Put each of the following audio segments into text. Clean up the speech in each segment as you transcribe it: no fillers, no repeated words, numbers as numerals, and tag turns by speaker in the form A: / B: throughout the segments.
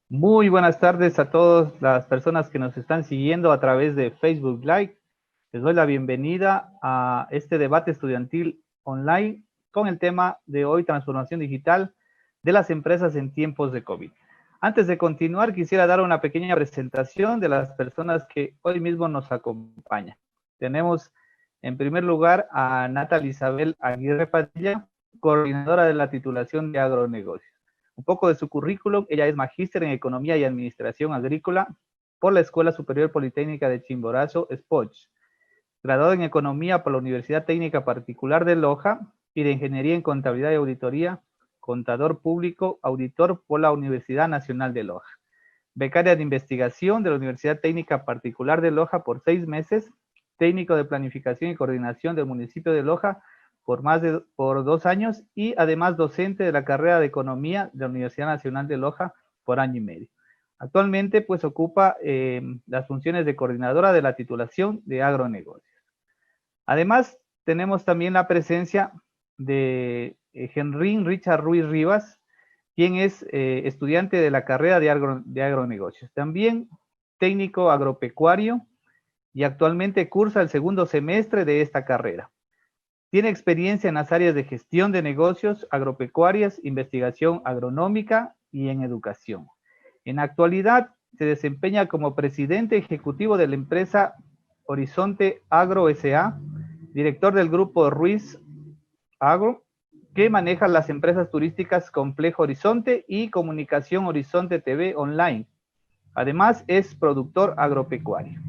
A: Muy buenas tardes a todas las personas que nos están siguiendo a través de Facebook Live. Les doy la bienvenida a este debate estudiantil online con el tema de hoy, transformación digital de las empresas en tiempos de COVID. Antes de continuar, quisiera dar una pequeña presentación de las personas que hoy mismo nos acompañan. Tenemos en primer lugar a Natalie Isabel Aguirre Padilla, coordinadora de la titulación de agronegocios. Un poco de su currículum: ella es magíster en Economía y Administración Agrícola por la Escuela Superior Politécnica de Chimborazo, SPOCH, graduado en Economía por la Universidad Técnica Particular de Loja y de Ingeniería en Contabilidad y Auditoría, contador público, auditor por la Universidad Nacional de Loja. Becaria de investigación de la Universidad Técnica Particular de Loja por 6 meses, técnico de planificación y coordinación del municipio de Loja por 2 años y además docente de la carrera de Economía de la Universidad Nacional de Loja por año y medio. Actualmente pues ocupa las funciones de coordinadora de la titulación de agronegocios. Además tenemos también la presencia de Henry Richard Ruiz Rivas, quien es estudiante de la carrera de agronegocios. También técnico agropecuario y actualmente cursa el segundo semestre de esta carrera. Tiene experiencia en las áreas de gestión de negocios agropecuarias, investigación agronómica y en educación. En la actualidad se desempeña como presidente ejecutivo de la empresa Horizonte Agro S.A., director del grupo Ruiz Agro, que maneja las empresas turísticas Complejo Horizonte y Comunicación Horizonte TV Online. Además, es productor agropecuario.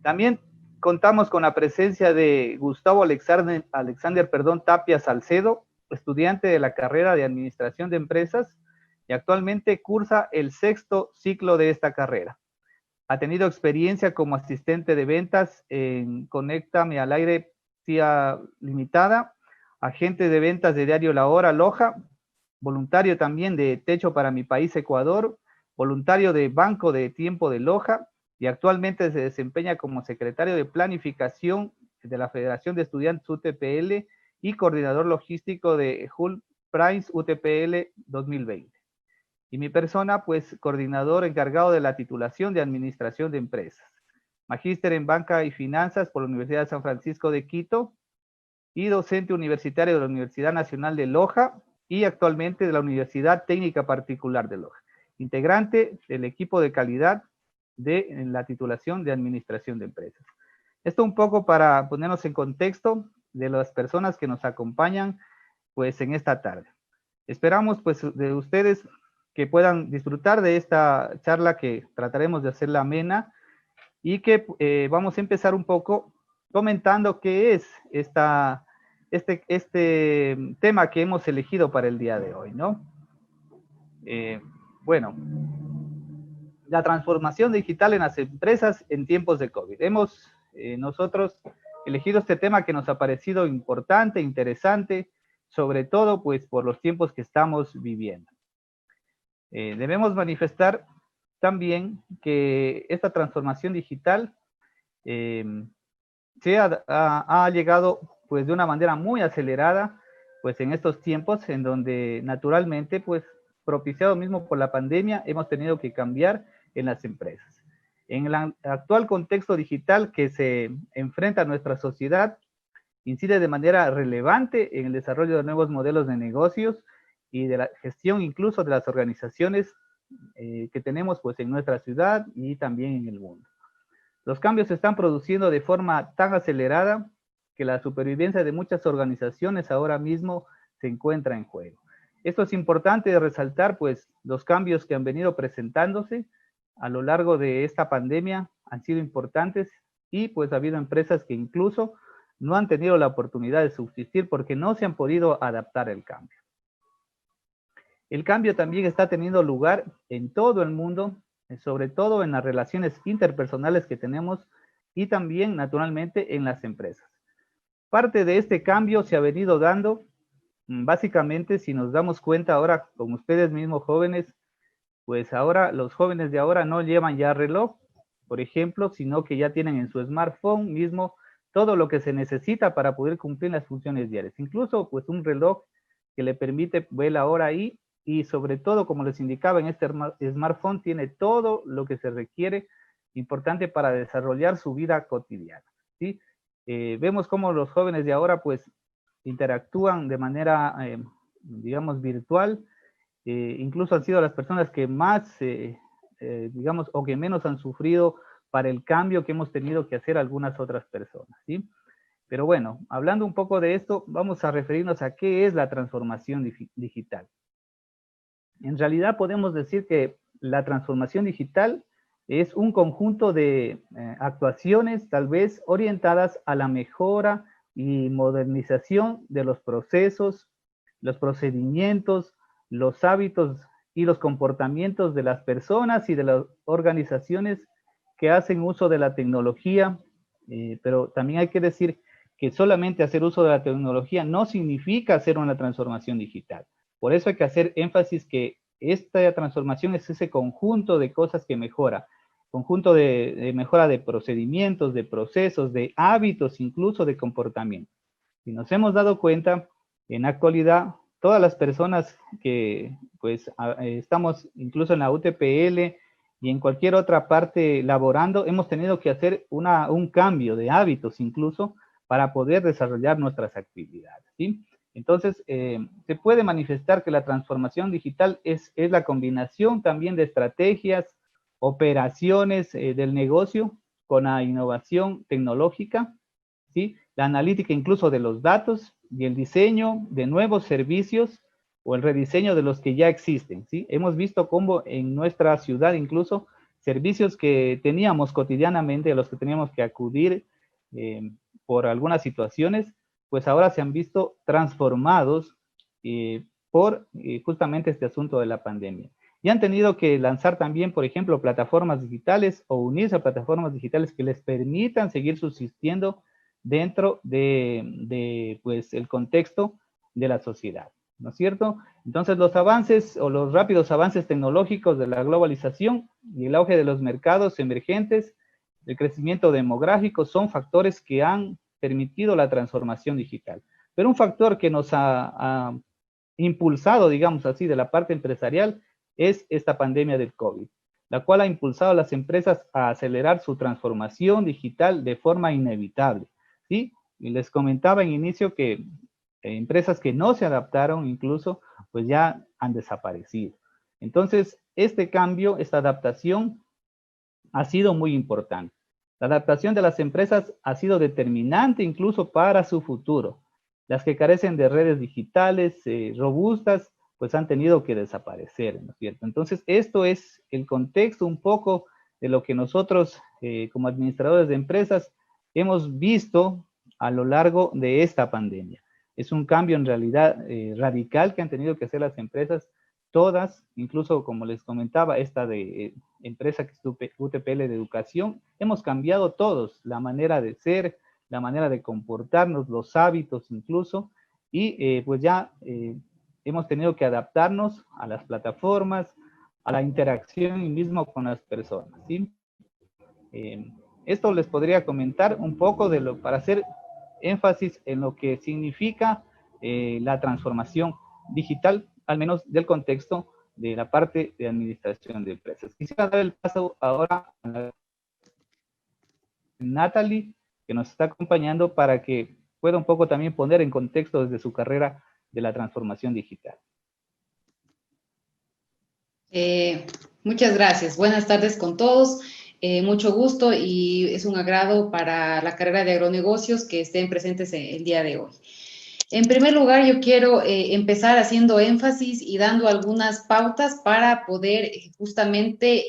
A: También contamos con la presencia de Gustavo Alexander Tapia Salcedo, estudiante de la carrera de Administración de Empresas y actualmente cursa el 6º ciclo de esta carrera. Ha tenido experiencia como asistente de ventas en Conéctame al Aire CIA Limitada, agente de ventas de Diario La Hora Loja, voluntario también de Techo para mi País Ecuador, voluntario de Banco de Tiempo de Loja y actualmente se desempeña como secretario de Planificación de la Federación de Estudiantes UTPL y coordinador logístico de Hull Price UTPL 2020. Y mi persona, pues, coordinador encargado de la titulación de Administración de Empresas. Magíster en Banca y Finanzas por la Universidad de San Francisco de Quito y docente universitario de la Universidad Nacional de Loja y actualmente de la Universidad Técnica Particular de Loja. Integrante del equipo de calidad de la titulación de Administración de Empresas. Esto un poco para ponernos en contexto de las personas que nos acompañan, pues, en esta tarde. Esperamos, pues, de ustedes que puedan disfrutar de esta charla que trataremos de hacerla amena y que vamos a empezar un poco comentando qué es este tema que hemos elegido para el día de hoy, ¿no? Eh, bueno, la transformación digital en las empresas en tiempos de COVID. Hemos nosotros elegido este tema que nos ha parecido importante, interesante, sobre todo pues por los tiempos que estamos viviendo. Debemos manifestar también que esta transformación digital eh, ha llegado pues de una manera muy acelerada pues en estos tiempos en donde naturalmente pues propiciado mismo por la pandemia hemos tenido que cambiar en las empresas. En el actual contexto digital que se enfrenta a nuestra sociedad, incide de manera relevante en el desarrollo de nuevos modelos de negocios y de la gestión incluso de las organizaciones que tenemos pues en nuestra ciudad y también en el mundo. Los cambios se están produciendo de forma tan acelerada que la supervivencia de muchas organizaciones ahora mismo se encuentra en juego. Esto es importante de resaltar, pues los cambios que han venido presentándose a lo largo de esta pandemia han sido importantes y pues ha habido empresas que incluso no han tenido la oportunidad de subsistir porque no se han podido adaptar al cambio. El cambio también está teniendo lugar en todo el mundo, sobre todo en las relaciones interpersonales que tenemos y también naturalmente en las empresas. Parte de este cambio se ha venido dando, básicamente, si nos damos cuenta ahora con ustedes mismos jóvenes, pues ahora los jóvenes de ahora no llevan ya reloj, por ejemplo, sino que ya tienen en su smartphone mismo todo lo que se necesita para poder cumplir las funciones diarias. Incluso pues un reloj que le permite ver la hora ahí y sobre todo, como les indicaba, en este smartphone tiene todo lo que se requiere, importante para desarrollar su vida cotidiana, ¿sí? Vemos cómo los jóvenes de ahora pues interactúan de manera, digamos, virtual, incluso han sido las personas que más, digamos, o que menos han sufrido para el cambio que hemos tenido que hacer algunas otras personas, ¿sí? Pero bueno, hablando un poco de esto, vamos a referirnos a qué es la transformación digital. En realidad podemos decir que la transformación digital es un conjunto de actuaciones tal vez orientadas a la mejora y modernización de los procesos, los procedimientos, los hábitos y los comportamientos de las personas y de las organizaciones que hacen uso de la tecnología, pero también hay que decir que solamente hacer uso de la tecnología no significa hacer una transformación digital. Por eso hay que hacer énfasis que esta transformación es ese conjunto de cosas que mejora, conjunto de mejora de procedimientos, de procesos, de hábitos, incluso de comportamiento. Y nos hemos dado cuenta, en la actualidad, todas las personas que pues estamos incluso en la UTPL y en cualquier otra parte laborando, hemos tenido que hacer un cambio de hábitos incluso para poder desarrollar nuestras actividades, ¿sí? Entonces, se puede manifestar que la transformación digital es la combinación también de estrategias, operaciones del negocio con la innovación tecnológica, ¿sí? La analítica incluso de los datos y el diseño de nuevos servicios o el rediseño de los que ya existen, ¿sí? Hemos visto cómo en nuestra ciudad incluso servicios que teníamos cotidianamente, a los que teníamos que acudir por algunas situaciones, pues ahora se han visto transformados por justamente este asunto de la pandemia. Y han tenido que lanzar también, por ejemplo, plataformas digitales o unirse a plataformas digitales que les permitan seguir subsistiendo dentro de pues, el contexto de la sociedad, ¿no es cierto? Entonces, los avances o los rápidos avances tecnológicos de la globalización y el auge de los mercados emergentes, el crecimiento demográfico, son factores que han permitido la transformación digital. Pero un factor que nos ha impulsado, digamos así, de la parte empresarial es esta pandemia del COVID, la cual ha impulsado a las empresas a acelerar su transformación digital de forma inevitable, ¿sí? Y les comentaba en inicio que empresas que no se adaptaron incluso, pues ya han desaparecido. Entonces, este cambio, esta adaptación ha sido muy importante. La adaptación de las empresas ha sido determinante incluso para su futuro. Las que carecen de redes digitales robustas, pues han tenido que desaparecer, ¿no es cierto? Entonces, esto es el contexto un poco de lo que nosotros, como administradores de empresas, hemos visto a lo largo de esta pandemia. Es un cambio en realidad radical que han tenido que hacer las empresas, todas, incluso como les comentaba, esta de empresa que es UTPL de educación, hemos cambiado todos, la manera de ser, la manera de comportarnos, los hábitos incluso, y pues ya hemos tenido que adaptarnos a las plataformas, a la interacción mismo con las personas, ¿sí? Esto les podría comentar un poco de lo, para hacer énfasis en lo que significa la transformación digital, al menos del contexto de la parte de administración de empresas. Quisiera dar el paso ahora a Natalie, que nos está acompañando para que pueda un poco también poner en contexto desde su carrera de la transformación digital.
B: Muchas gracias. Buenas tardes con todos. Mucho gusto y es un agrado para la carrera de agronegocios que estén presentes el día de hoy. En primer lugar, yo quiero empezar haciendo énfasis y dando algunas pautas para poder justamente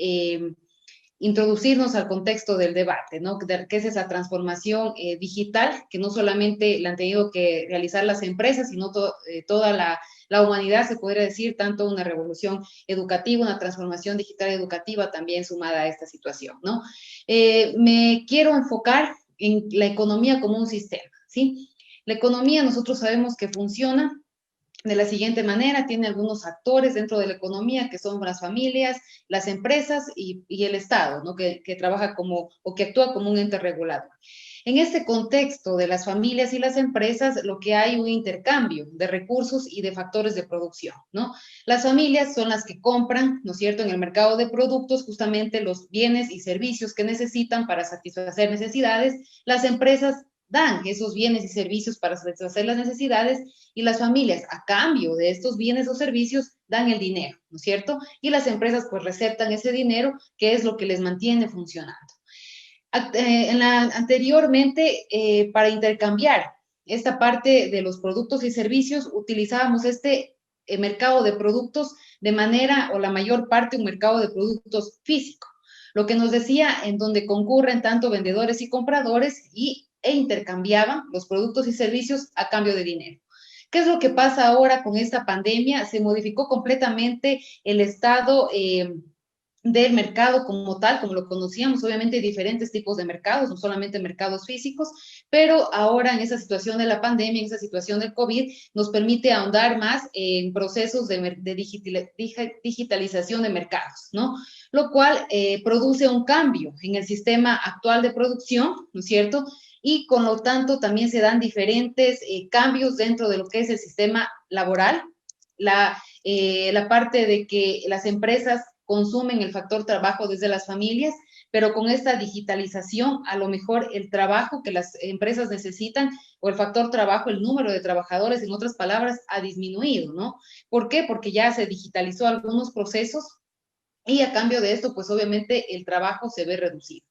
B: introducirnos al contexto del debate, ¿no? ¿Qué es esa transformación digital que no solamente la han tenido que realizar las empresas, sino toda la humanidad, se podría decir, tanto una revolución educativa, una transformación digital educativa también sumada a esta situación, ¿no? Me quiero enfocar en la economía como un sistema, ¿sí? La economía nosotros sabemos que funciona de la siguiente manera: tiene algunos actores dentro de la economía que son las familias, las empresas y el Estado, ¿no? que trabaja como, o que actúa como un ente regulador. En este contexto de las familias y las empresas, lo que hay un intercambio de recursos y de factores de producción, ¿no? Las familias son las que compran, ¿no es cierto?, en el mercado de productos justamente los bienes y servicios que necesitan para satisfacer necesidades. Las empresas dan esos bienes y servicios para satisfacer las necesidades, y las familias, a cambio de estos bienes o servicios, dan el dinero, ¿no es cierto? Y las empresas pues receptan ese dinero, que es lo que les mantiene funcionando. Anteriormente, para intercambiar esta parte de los productos y servicios, utilizábamos este mercado de productos de manera, o la mayor parte, un mercado de productos físico, lo que nos decía en donde concurren tanto vendedores y compradores e intercambiaban los productos y servicios a cambio de dinero. ¿Qué es lo que pasa ahora con esta pandemia? Se modificó completamente el estado del mercado como tal, como lo conocíamos. Obviamente hay diferentes tipos de mercados, no solamente mercados físicos, pero ahora en esa situación de la pandemia, en esa situación del COVID, nos permite ahondar más en procesos de digitalización de mercados, ¿no? Lo cual produce un cambio en el sistema actual de producción, ¿no es cierto? Y con lo tanto también se dan diferentes cambios dentro de lo que es el sistema laboral, la parte de que las empresas consumen el factor trabajo desde las familias, pero con esta digitalización, a lo mejor el trabajo que las empresas necesitan, o el factor trabajo, el número de trabajadores, en otras palabras, ha disminuido, ¿no? ¿Por qué? Porque ya se digitalizó algunos procesos, y a cambio de esto, pues obviamente el trabajo se ve reducido.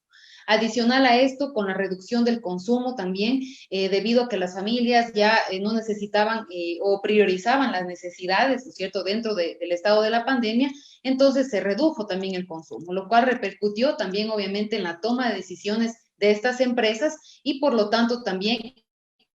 B: Adicional a esto, con la reducción del consumo también, debido a que las familias ya no necesitaban o priorizaban las necesidades, ¿no es cierto?, dentro del estado de la pandemia, entonces se redujo también el consumo, lo cual repercutió también obviamente en la toma de decisiones de estas empresas, y por lo tanto también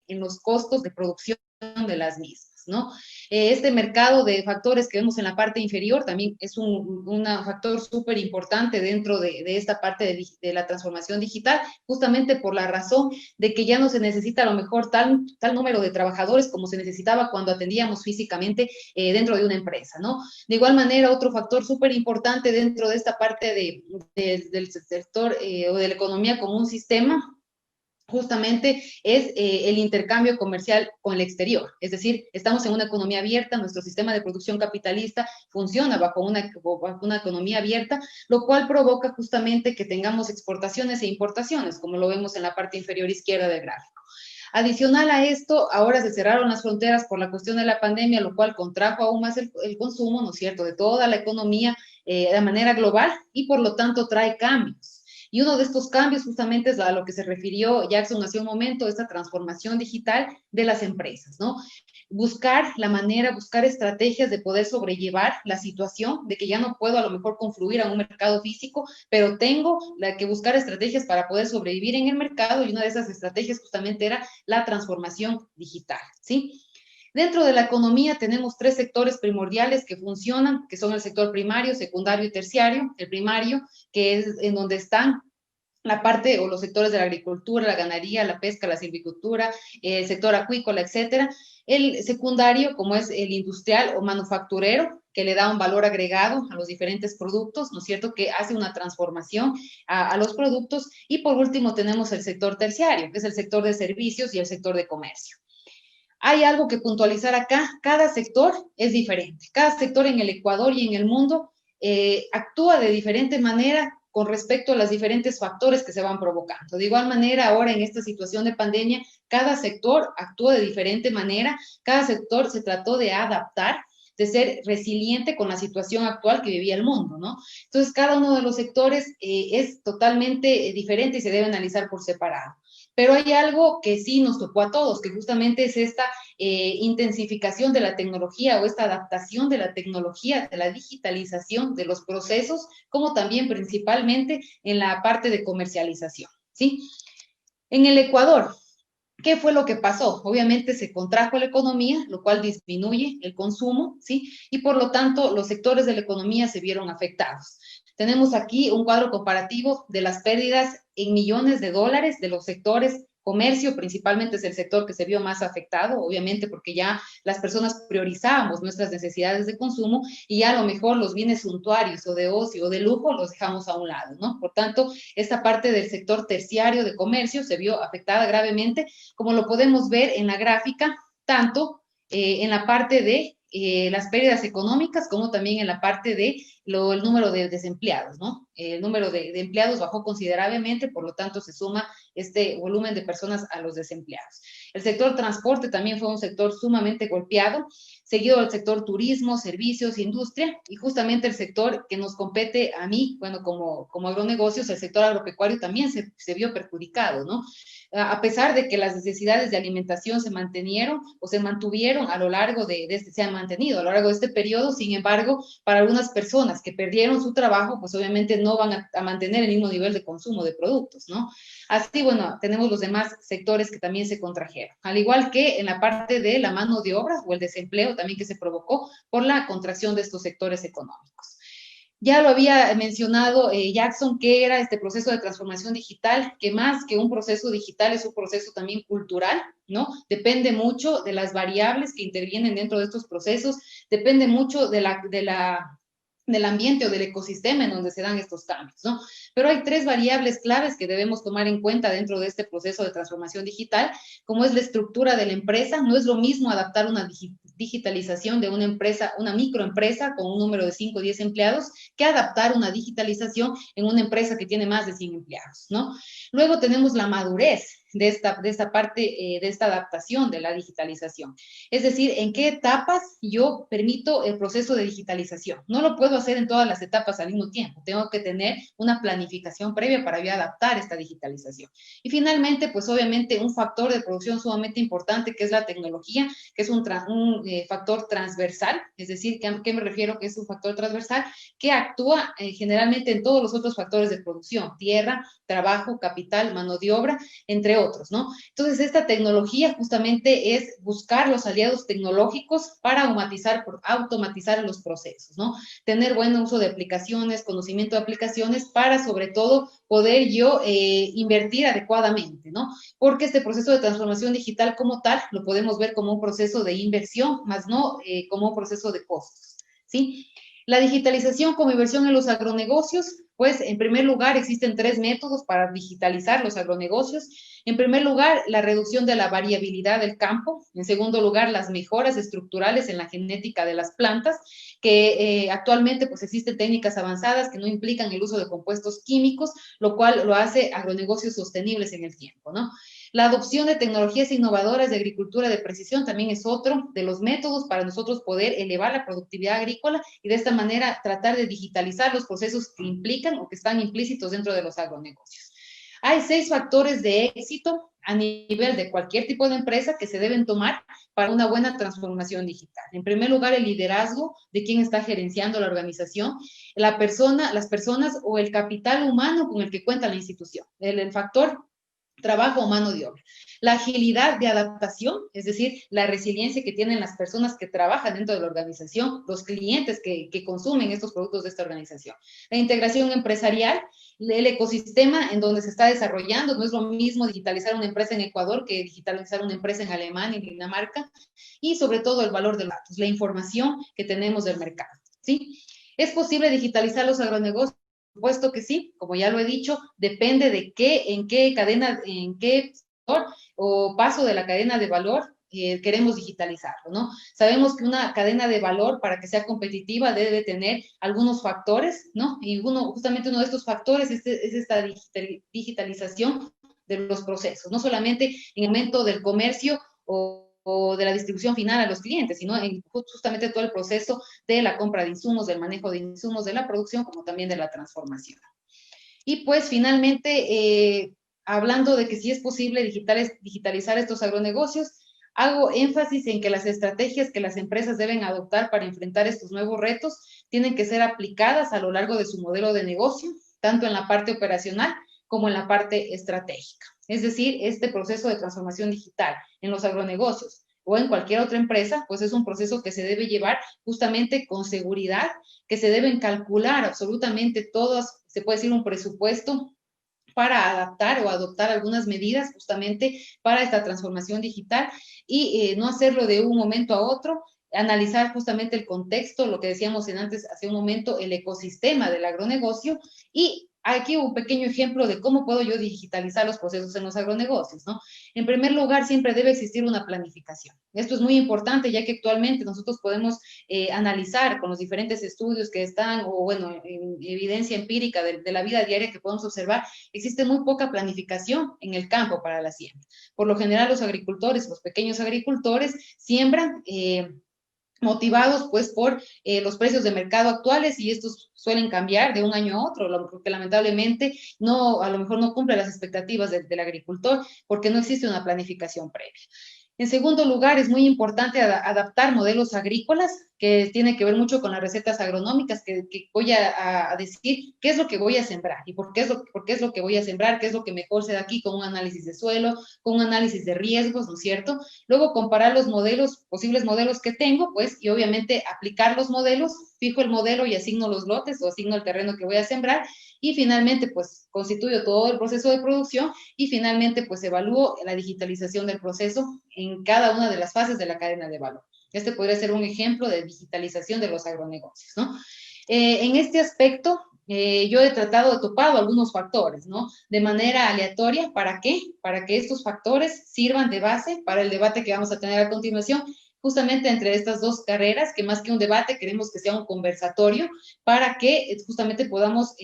B: en los costos de producción de las mismas, ¿no? Este mercado de factores que vemos en la parte inferior también es un factor súper importante dentro de esta parte de la transformación digital, justamente por la razón de que ya no se necesita a lo mejor tal número de trabajadores como se necesitaba cuando atendíamos físicamente dentro de una empresa, ¿no? De igual manera, otro factor súper importante dentro de esta parte del sector o de la economía como un sistema, justamente es el intercambio comercial con el exterior. Es decir, estamos en una economía abierta, nuestro sistema de producción capitalista funciona bajo una economía abierta, lo cual provoca justamente que tengamos exportaciones e importaciones, como lo vemos en la parte inferior izquierda del gráfico. Adicional a esto, ahora se cerraron las fronteras por la cuestión de la pandemia, lo cual contrajo aún más el consumo, ¿no es cierto?, de toda la economía de manera global, y por lo tanto trae cambios. Y uno de estos cambios justamente es a lo que se refirió Jackson hace un momento, esta transformación digital de las empresas, ¿no? Buscar estrategias de poder sobrellevar la situación de que ya no puedo a lo mejor confluir a un mercado físico, pero tengo que buscar estrategias para poder sobrevivir en el mercado, y una de esas estrategias justamente era la transformación digital, ¿sí? Dentro de la economía tenemos tres sectores primordiales que funcionan, que son el sector primario, secundario y terciario. El primario, que es en donde están la parte o los sectores de la agricultura, la ganadería, la pesca, la silvicultura, el sector acuícola, etcétera. El secundario, como es el industrial o manufacturero, que le da un valor agregado a los diferentes productos, ¿no es cierto?, que hace una transformación a los productos. Y por último tenemos el sector terciario, que es el sector de servicios y el sector de comercio. Hay algo que puntualizar acá: cada sector es diferente, cada sector en el Ecuador y en el mundo actúa de diferente manera con respecto a los diferentes factores que se van provocando. De igual manera, ahora en esta situación de pandemia, cada sector actúa de diferente manera, cada sector se trató de adaptar, de ser resiliente con la situación actual que vivía el mundo, ¿no? Entonces, cada uno de los sectores es totalmente diferente y se debe analizar por separado. Pero hay algo que sí nos tocó a todos, que justamente es esta intensificación de la tecnología, o esta adaptación de la tecnología, de la digitalización de los procesos, como también principalmente en la parte de comercialización, ¿sí? En el Ecuador, ¿qué fue lo que pasó? Obviamente se contrajo la economía, lo cual disminuye el consumo, ¿sí? Y por lo tanto, los sectores de la economía se vieron afectados. Tenemos aquí un cuadro comparativo de las pérdidas en millones de dólares de los sectores Comercio principalmente es el sector que se vio más afectado, obviamente porque ya las personas priorizábamos nuestras necesidades de consumo y ya a lo mejor los bienes suntuarios o de ocio o de lujo los dejamos a un lado, ¿no? Por tanto, esta parte del sector terciario de comercio se vio afectada gravemente, como lo podemos ver en la gráfica, tanto en la parte de las pérdidas económicas, como también en la parte de el número de desempleados, ¿no? El número de empleados bajó considerablemente, por lo tanto se suma este volumen de personas a los desempleados. El sector transporte también fue un sector sumamente golpeado, seguido del sector turismo, servicios, industria, y justamente el sector que nos compete a mí, bueno, como agronegocios, el sector agropecuario también se vio perjudicado, ¿no? A pesar de que las necesidades de alimentación se mantenieron o se mantuvieron a lo largo se han mantenido a lo largo de este periodo, sin embargo, para algunas personas que perdieron su trabajo, pues obviamente no van a mantener el mismo nivel de consumo de productos, ¿no? Así, bueno, tenemos los demás sectores que también se contrajeron, al igual que en la parte de la mano de obra o el desempleo también que se provocó por la contracción de estos sectores económicos. Ya lo había mencionado Jackson, que era este proceso de transformación digital, que más que un proceso digital es un proceso también cultural, ¿no? Depende mucho de las variables que intervienen dentro de estos procesos, depende mucho del ambiente o del ecosistema en donde se dan estos cambios, ¿no? Pero hay tres variables claves que debemos tomar en cuenta dentro de este proceso de transformación digital, como es la estructura de la empresa. No es lo mismo adaptar una digitalización de una empresa, una microempresa con un número de 5 o 10 empleados, que adaptar una digitalización en una empresa que tiene más de 100 empleados, ¿no? Luego tenemos la madurez de esta parte, de esta adaptación de la digitalización. Es decir, en qué etapas yo permito el proceso de digitalización. No lo puedo hacer en todas las etapas al mismo tiempo. Tengo que tener una planificación previa para yo adaptar esta digitalización. Y finalmente, pues obviamente un factor de producción sumamente importante que es la tecnología, que es un factor transversal. Es decir, ¿qué me refiero que es un factor transversal? Que actúa generalmente en todos los otros factores de producción: tierra, trabajo, capital, mano de obra, entre otros, ¿no? Entonces, esta tecnología justamente es buscar los aliados tecnológicos para automatizar los procesos, ¿no? Tener buen uso de aplicaciones, conocimiento de aplicaciones para, sobre todo, poder yo invertir adecuadamente, ¿no? Porque este proceso de transformación digital como tal lo podemos ver como un proceso de inversión, más no como un proceso de costos, ¿sí? La digitalización como inversión en los agronegocios, pues en primer lugar existen tres métodos para digitalizar los agronegocios. En primer lugar, la reducción de la variabilidad del campo. En segundo lugar, las mejoras estructurales en la genética de las plantas, que actualmente pues existen técnicas avanzadas que no implican el uso de compuestos químicos, lo cual lo hace agronegocios sostenibles en el tiempo, ¿no? La adopción de tecnologías innovadoras de agricultura de precisión también es otro de los métodos para nosotros poder elevar la productividad agrícola y de esta manera tratar de digitalizar los procesos que implican o que están implícitos dentro de los agronegocios. Hay 6 factores de éxito a nivel de cualquier tipo de empresa que se deben tomar para una buena transformación digital. En primer lugar, el liderazgo de quien está gerenciando la organización, las personas o el capital humano con el que cuenta la institución. El factor trabajo o mano de obra. La agilidad de adaptación, es decir, la resiliencia que tienen las personas que trabajan dentro de la organización, los clientes que consumen estos productos de esta organización. La integración empresarial, el ecosistema en donde se está desarrollando. No es lo mismo digitalizar una empresa en Ecuador que digitalizar una empresa en Alemania, en Dinamarca. Y sobre todo el valor de los datos, la información que tenemos del mercado, ¿sí? ¿Es posible digitalizar los agronegocios? Por supuesto que sí, como ya lo he dicho, depende de en qué sector o paso de la cadena de valor queremos digitalizarlo, ¿no? Sabemos que una cadena de valor, para que sea competitiva, debe tener algunos factores, ¿no? Y justamente uno de estos factores es esta digitalización de los procesos, no solamente en el momento del comercio o de la distribución final a los clientes, sino en justamente todo el proceso de la compra de insumos, del manejo de insumos, de la producción, como también de la transformación. Y pues finalmente, hablando de que sí es posible digitalizar estos agronegocios, hago énfasis en que las estrategias que las empresas deben adoptar para enfrentar estos nuevos retos tienen que ser aplicadas a lo largo de su modelo de negocio, tanto en la parte operacional como en la parte estratégica. Es decir, este proceso de transformación digital en los agronegocios o en cualquier otra empresa, pues es un proceso que se debe llevar justamente con seguridad, que se deben calcular absolutamente todos, se puede decir un presupuesto para adaptar o adoptar algunas medidas justamente para esta transformación digital y no hacerlo de un momento a otro, analizar justamente el contexto, lo que decíamos antes, hace un momento, el ecosistema del agronegocio. Y aquí un pequeño ejemplo de cómo puedo yo digitalizar los procesos en los agronegocios, ¿no? En primer lugar, siempre debe existir una planificación. Esto es muy importante, ya que actualmente nosotros podemos analizar con los diferentes estudios que están, o bueno, en evidencia empírica de la vida diaria que podemos observar, existe muy poca planificación en el campo para la siembra. Por lo general, los agricultores, los pequeños agricultores, siembran motivados pues por los precios de mercado actuales, y estos suelen cambiar de un año a otro, porque lamentablemente no, a lo mejor no cumple las expectativas del agricultor porque no existe una planificación previa. En segundo lugar, es muy importante adaptar modelos agrícolas, que tiene que ver mucho con las recetas agronómicas, que voy a decir qué es lo que voy a sembrar y por qué es lo que voy a sembrar, qué es lo que mejor se da aquí, con un análisis de suelo, con un análisis de riesgos, ¿no es cierto? Luego comparar los modelos, posibles modelos que tengo, pues, y obviamente aplicar los modelos, fijo el modelo y asigno los lotes o asigno el terreno que voy a sembrar, y finalmente, pues, constituyo todo el proceso de producción y finalmente, pues, evalúo la digitalización del proceso en cada una de las fases de la cadena de valor. Este podría ser un ejemplo de digitalización de los agronegocios, ¿no? En este aspecto, yo he topado algunos factores, ¿no? De manera aleatoria, ¿para qué? Para que estos factores sirvan de base para el debate que vamos a tener a continuación, justamente entre estas dos carreras, que más que un debate queremos que sea un conversatorio, para que justamente podamos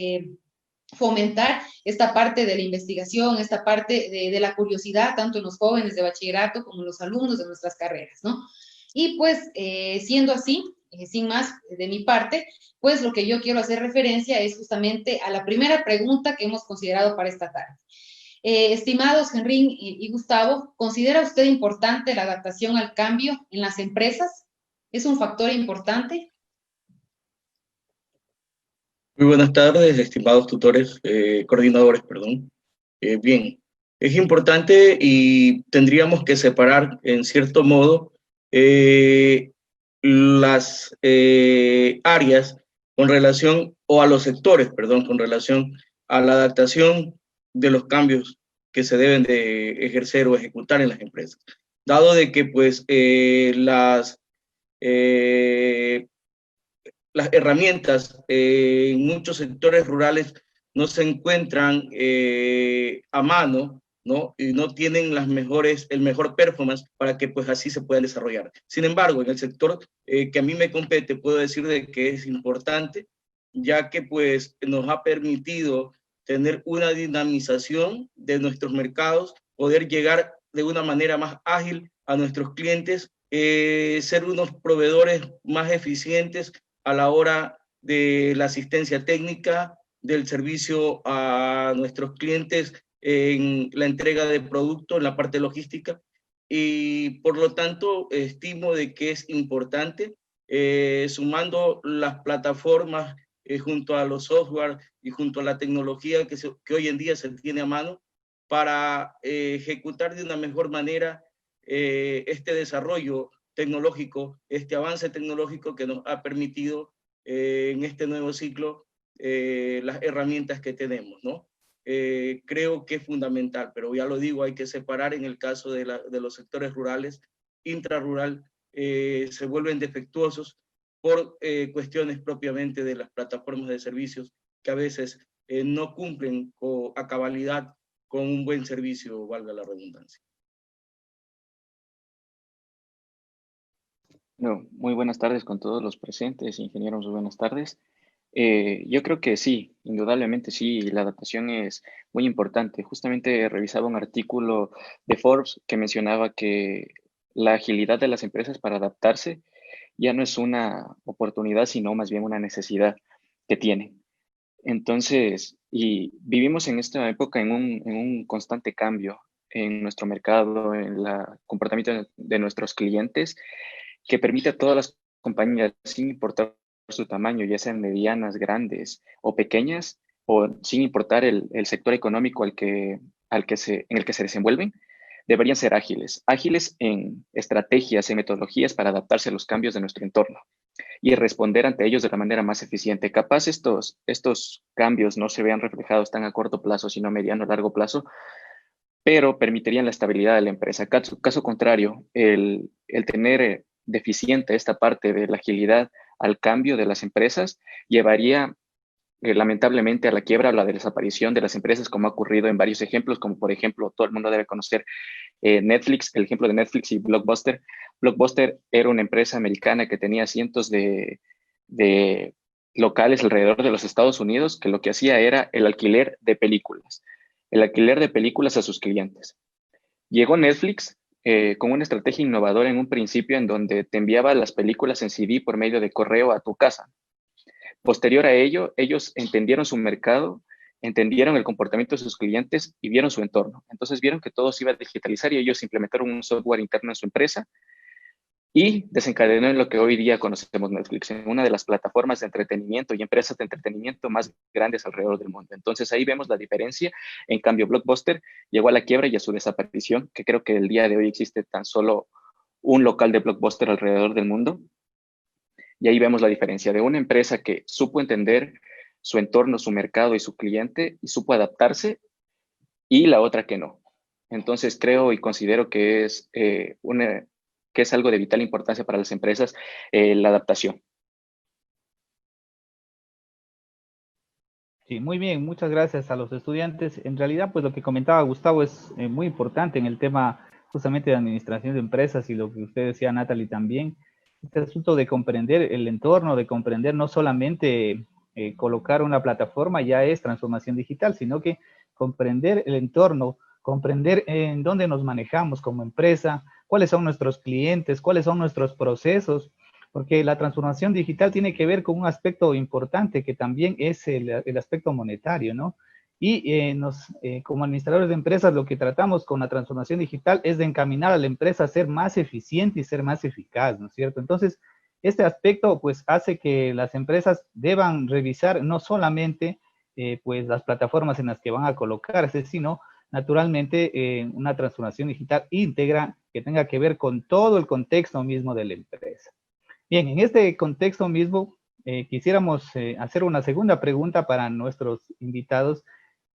B: fomentar esta parte de la investigación, esta parte de la curiosidad, tanto en los jóvenes de bachillerato como en los alumnos de nuestras carreras, ¿no? Y pues, siendo así, sin más de mi parte, pues lo que yo quiero hacer referencia es justamente a la primera pregunta que hemos considerado para esta tarde. Estimados Henry y Gustavo, ¿considera usted importante la adaptación al cambio en las empresas? ¿Es un factor importante?
C: Muy buenas tardes, estimados tutores, coordinadores, perdón. Bien, es importante y tendríamos que separar en cierto modo las áreas con relación, o a los sectores, perdón, con relación a la adaptación de los cambios que se deben de ejercer o ejecutar en las empresas. Dado de que pues las herramientas en muchos sectores rurales no se encuentran a mano, ¿no? Y no tienen el mejor performance para que pues así se puedan desarrollar. Sin embargo, en el sector que a mí me compete, puedo decir de que es importante, ya que pues nos ha permitido tener una dinamización de nuestros mercados, poder llegar de una manera más ágil a nuestros clientes, ser unos proveedores más eficientes a la hora de la asistencia técnica, del servicio a nuestros clientes en la entrega de productos, en la parte logística, y por lo tanto estimo de que es importante, sumando las plataformas junto a los software y junto a la tecnología que hoy en día se tiene a mano para ejecutar de una mejor manera este desarrollo tecnológico, este avance tecnológico que nos ha permitido en este nuevo ciclo las herramientas que tenemos, ¿no? Creo que es fundamental, pero ya lo digo, hay que separar en el caso de los sectores rurales, intrarrural, se vuelven defectuosos por cuestiones propiamente de las plataformas de servicios que a veces no cumplen a cabalidad con un buen servicio, valga la redundancia.
D: No, muy buenas tardes con todos los presentes, ingenieros, muy buenas tardes. Yo creo que sí, indudablemente sí, la adaptación es muy importante. Justamente revisaba un artículo de Forbes que mencionaba que la agilidad de las empresas para adaptarse ya no es una oportunidad, sino más bien una necesidad que tienen. Entonces, y vivimos en esta época en un constante cambio en nuestro mercado, en el comportamiento de nuestros clientes, que permite a todas las compañías, sin importar su tamaño, ya sean medianas, grandes o pequeñas, o sin importar el sector económico en el que se desenvuelven, deberían ser ágiles en estrategias, en metodologías para adaptarse a los cambios de nuestro entorno. y responder ante ellos de la manera más eficiente. Capaz estos cambios no se vean reflejados tan a corto plazo, sino a mediano o largo plazo, pero permitirían la estabilidad de la empresa. Caso contrario, el tener deficiente esta parte de la agilidad al cambio de las empresas llevaría lamentablemente a la quiebra o la desaparición de las empresas, como ha ocurrido en varios ejemplos, como por ejemplo, todo el mundo debe conocer Netflix, el ejemplo de Netflix y Blockbuster. Blockbuster era una empresa americana que tenía cientos de locales alrededor de los Estados Unidos, que lo que hacía era el alquiler de películas a sus clientes. Llegó Netflix con una estrategia innovadora en un principio en donde te enviaba las películas en CD por medio de correo a tu casa. Posterior a ello, ellos entendieron su mercado, entendieron el comportamiento de sus clientes y vieron su entorno. Entonces vieron que todo se iba a digitalizar y ellos implementaron un software interno en su empresa y desencadenó en lo que hoy día conocemos Netflix, en una de las plataformas de entretenimiento y empresas de entretenimiento más grandes alrededor del mundo. Entonces ahí vemos la diferencia. En cambio, Blockbuster llegó a la quiebra y a su desaparición, que creo que el día de hoy existe tan solo un local de Blockbuster alrededor del mundo. Y ahí vemos la diferencia de una empresa que supo entender su entorno, su mercado y su cliente y supo adaptarse, y la otra que no. Entonces creo y considero que es algo de vital importancia para las empresas la adaptación.
A: Sí, muy bien, muchas gracias a los estudiantes. En realidad, pues lo que comentaba Gustavo es muy importante en el tema justamente de administración de empresas y lo que usted decía, Natalie, también. Este asunto de comprender el entorno, de comprender no solamente colocar una plataforma ya es transformación digital, sino que comprender el entorno, comprender en dónde nos manejamos como empresa, cuáles son nuestros clientes, cuáles son nuestros procesos, porque la transformación digital tiene que ver con un aspecto importante que también es el aspecto monetario, ¿no? Y como administradores de empresas, lo que tratamos con la transformación digital es de encaminar a la empresa a ser más eficiente y ser más eficaz, ¿no es cierto? Entonces, este aspecto pues hace que las empresas deban revisar no solamente pues las plataformas en las que van a colocarse, sino naturalmente una transformación digital íntegra que tenga que ver con todo el contexto mismo de la empresa. Bien, en este contexto mismo, quisiéramos hacer una segunda pregunta para nuestros invitados.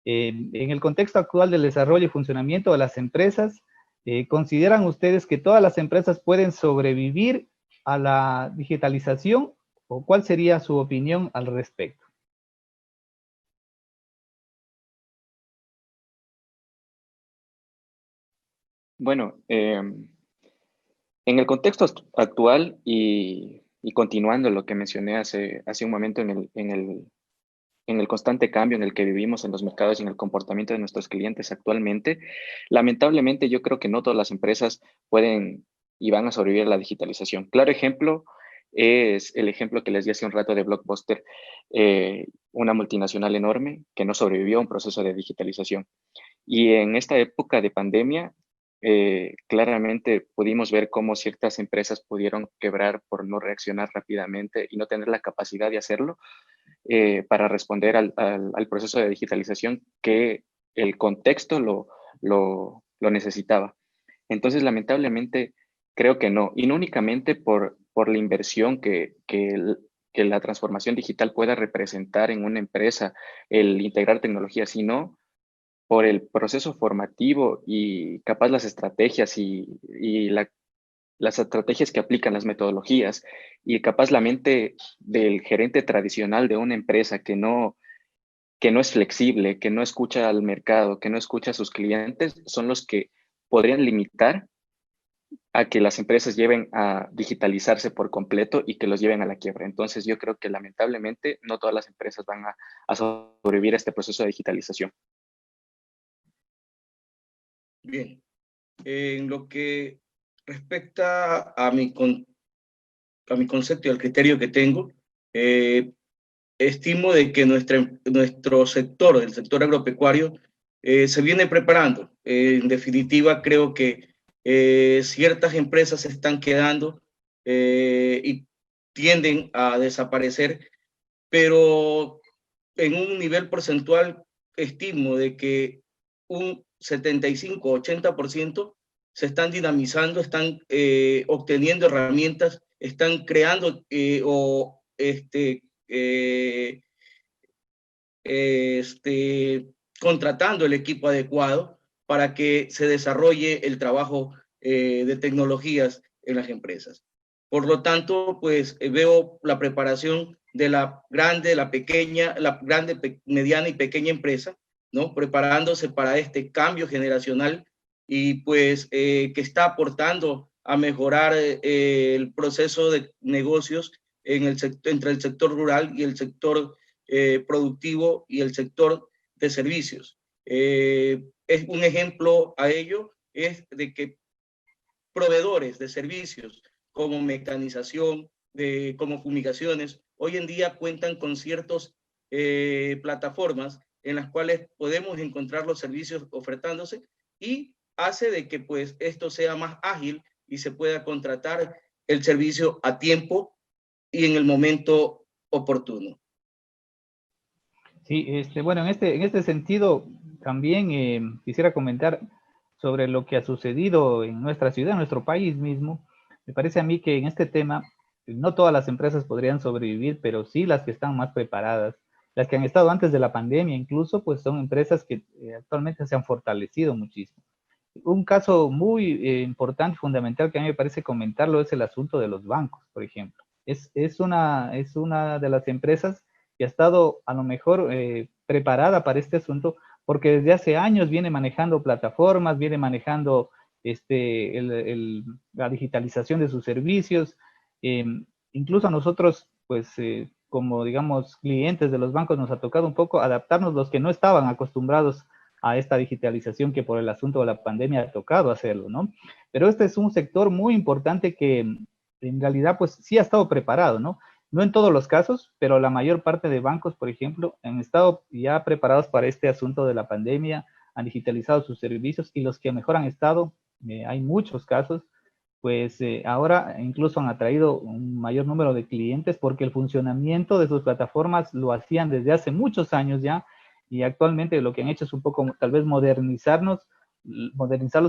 A: En el contexto actual del desarrollo y funcionamiento de las empresas, ¿consideran ustedes que todas las empresas pueden sobrevivir a la digitalización o cuál sería su opinión al respecto?
D: Bueno, en el contexto actual y continuando lo que mencioné hace un momento en el constante cambio en el que vivimos en los mercados y en el comportamiento de nuestros clientes actualmente, lamentablemente yo creo que no todas las empresas pueden y van a sobrevivir a la digitalización. Claro ejemplo es el ejemplo que les di hace un rato de Blockbuster, una multinacional enorme que no sobrevivió a un proceso de digitalización. Y en esta época de pandemia, claramente pudimos ver cómo ciertas empresas pudieron quebrar por no reaccionar rápidamente y no tener la capacidad de hacerlo para responder al proceso de digitalización que el contexto lo necesitaba. Entonces, lamentablemente, creo que no. Y no únicamente por la inversión que la transformación digital pueda representar en una empresa, el integrar tecnología, sino por el proceso formativo y capaz las estrategias las estrategias que aplican, las metodologías, y capaz la mente del gerente tradicional de una empresa que no es flexible, que no escucha al mercado, que no escucha a sus clientes, son los que podrían limitar a que las empresas lleven a digitalizarse por completo y que los lleven a la quiebra. Entonces yo creo que lamentablemente no todas las empresas van a sobrevivir a este proceso de digitalización.
C: Bien, en lo que respecta a mi concepto y al criterio que tengo, estimo de que nuestro sector, el sector agropecuario, se viene preparando. En definitiva, creo que ciertas empresas se están quedando y tienden a desaparecer, pero en un nivel porcentual estimo de que un 75-80% se están dinamizando, están obteniendo herramientas están creando contratando el equipo adecuado para que se desarrolle el trabajo de tecnologías en las empresas. Por lo tanto, pues veo la preparación de la grande, mediana y pequeña empresa, ¿no? Preparándose para este cambio generacional y pues que está aportando a mejorar el proceso de negocios entre el sector rural y el sector productivo y el sector de servicios. Es un ejemplo a ello, es de que proveedores de servicios como mecanización, como fumigaciones, hoy en día cuentan con ciertas plataformas en las cuales podemos encontrar los servicios ofertándose y hace de que pues esto sea más ágil y se pueda contratar el servicio a tiempo y en el momento oportuno.
A: Sí, bueno, en este sentido también quisiera comentar sobre lo que ha sucedido en nuestra ciudad, en nuestro país mismo. Me parece a mí que en este tema no todas las empresas podrían sobrevivir, pero sí las que están más preparadas, las que han estado antes de la pandemia incluso, pues son empresas que actualmente se han fortalecido muchísimo. Un caso muy importante, fundamental, que a mí me parece comentarlo es el asunto de los bancos, por ejemplo. Es una de las empresas que ha estado a lo mejor preparada para este asunto porque desde hace años viene manejando plataformas, viene manejando la digitalización de sus servicios. Eh, Incluso a nosotros, pues como digamos clientes de los bancos, nos ha tocado un poco adaptarnos los que no estaban acostumbrados a esta digitalización que por el asunto de la pandemia ha tocado hacerlo, ¿no? Pero este es un sector muy importante que en realidad pues sí ha estado preparado, ¿no? No en todos los casos, pero la mayor parte de bancos, por ejemplo, han estado ya preparados para este asunto de la pandemia, han digitalizado sus servicios y los que mejor han estado, hay muchos casos, pues ahora incluso han atraído un mayor número de clientes porque el funcionamiento de sus plataformas lo hacían desde hace muchos años ya y actualmente lo que han hecho es un poco tal vez modernizarlos,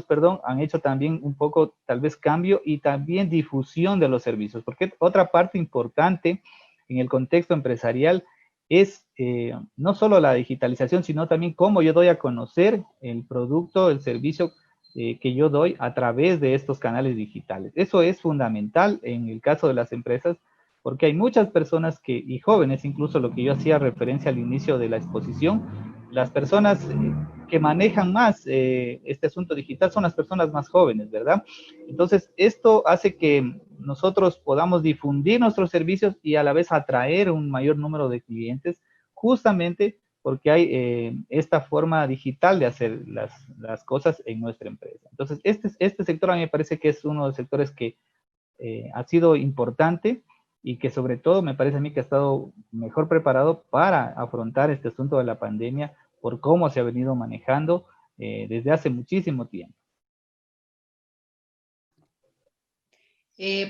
A: perdón, han hecho también un poco tal vez cambio y también difusión de los servicios, porque otra parte importante en el contexto empresarial es no solo la digitalización, sino también cómo yo doy a conocer el producto, el servicio que yo doy a través de estos canales digitales. Eso es fundamental en el caso de las empresas, porque hay muchas personas y jóvenes, incluso lo que yo hacía referencia al inicio de la exposición, las personas que manejan más este asunto digital son las personas más jóvenes, ¿verdad? Entonces, esto hace que nosotros podamos difundir nuestros servicios y a la vez atraer un mayor número de clientes, justamente porque hay esta forma digital de hacer las cosas en nuestra empresa. Entonces, este sector a mí me parece que es uno de los sectores que ha sido importante y que sobre todo me parece a mí que ha estado mejor preparado para afrontar este asunto de la pandemia por cómo se ha venido manejando desde hace muchísimo tiempo.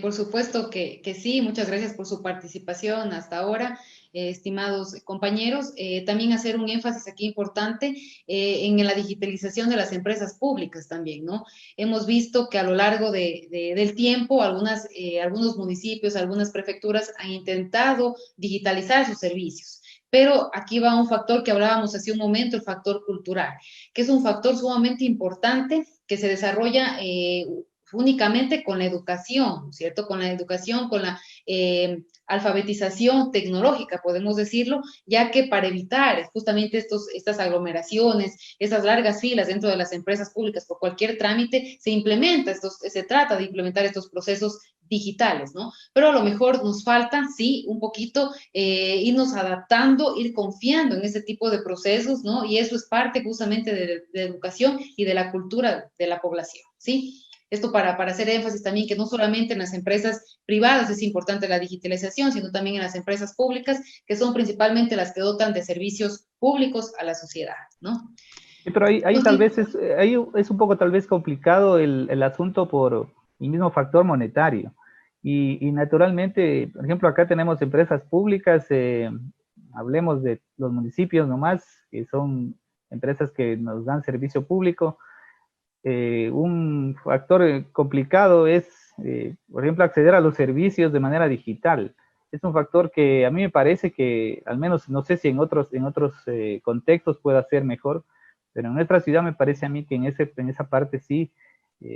B: Por supuesto que sí, muchas gracias por su participación hasta ahora, estimados compañeros. También hacer un énfasis aquí importante en la digitalización de las empresas públicas también, ¿no? Hemos visto que a lo largo del tiempo algunos municipios, algunas prefecturas han intentado digitalizar sus servicios. Pero aquí va un factor que hablábamos hace un momento, el factor cultural, que es un factor sumamente importante que se desarrolla únicamente con la educación, ¿cierto? Con la educación, con la alfabetización tecnológica, podemos decirlo, ya que para evitar justamente estas aglomeraciones, esas largas filas dentro de las empresas públicas por cualquier trámite, se trata de implementar estos procesos digitales, ¿no? Pero a lo mejor nos falta, sí, un poquito irnos adaptando, ir confiando en ese tipo de procesos, ¿no? Y eso es parte justamente de educación y de la cultura de la población, ¿sí? Esto para hacer énfasis también que no solamente en las empresas privadas es importante la digitalización, sino también en las empresas públicas, que son principalmente las que dotan de servicios públicos a la sociedad, ¿no?
A: Sí, pero ahí tal vez ahí es un poco tal vez complicado el asunto por el mismo factor monetario. Y naturalmente, por ejemplo, acá tenemos empresas públicas, hablemos de los municipios nomás, que son empresas que nos dan servicio público. Un factor complicado es por ejemplo, acceder a los servicios de manera digital. Es un factor que a mí me parece que, al menos, no sé si en otros contextos pueda ser mejor, pero en nuestra ciudad me parece a mí que en esa parte sí,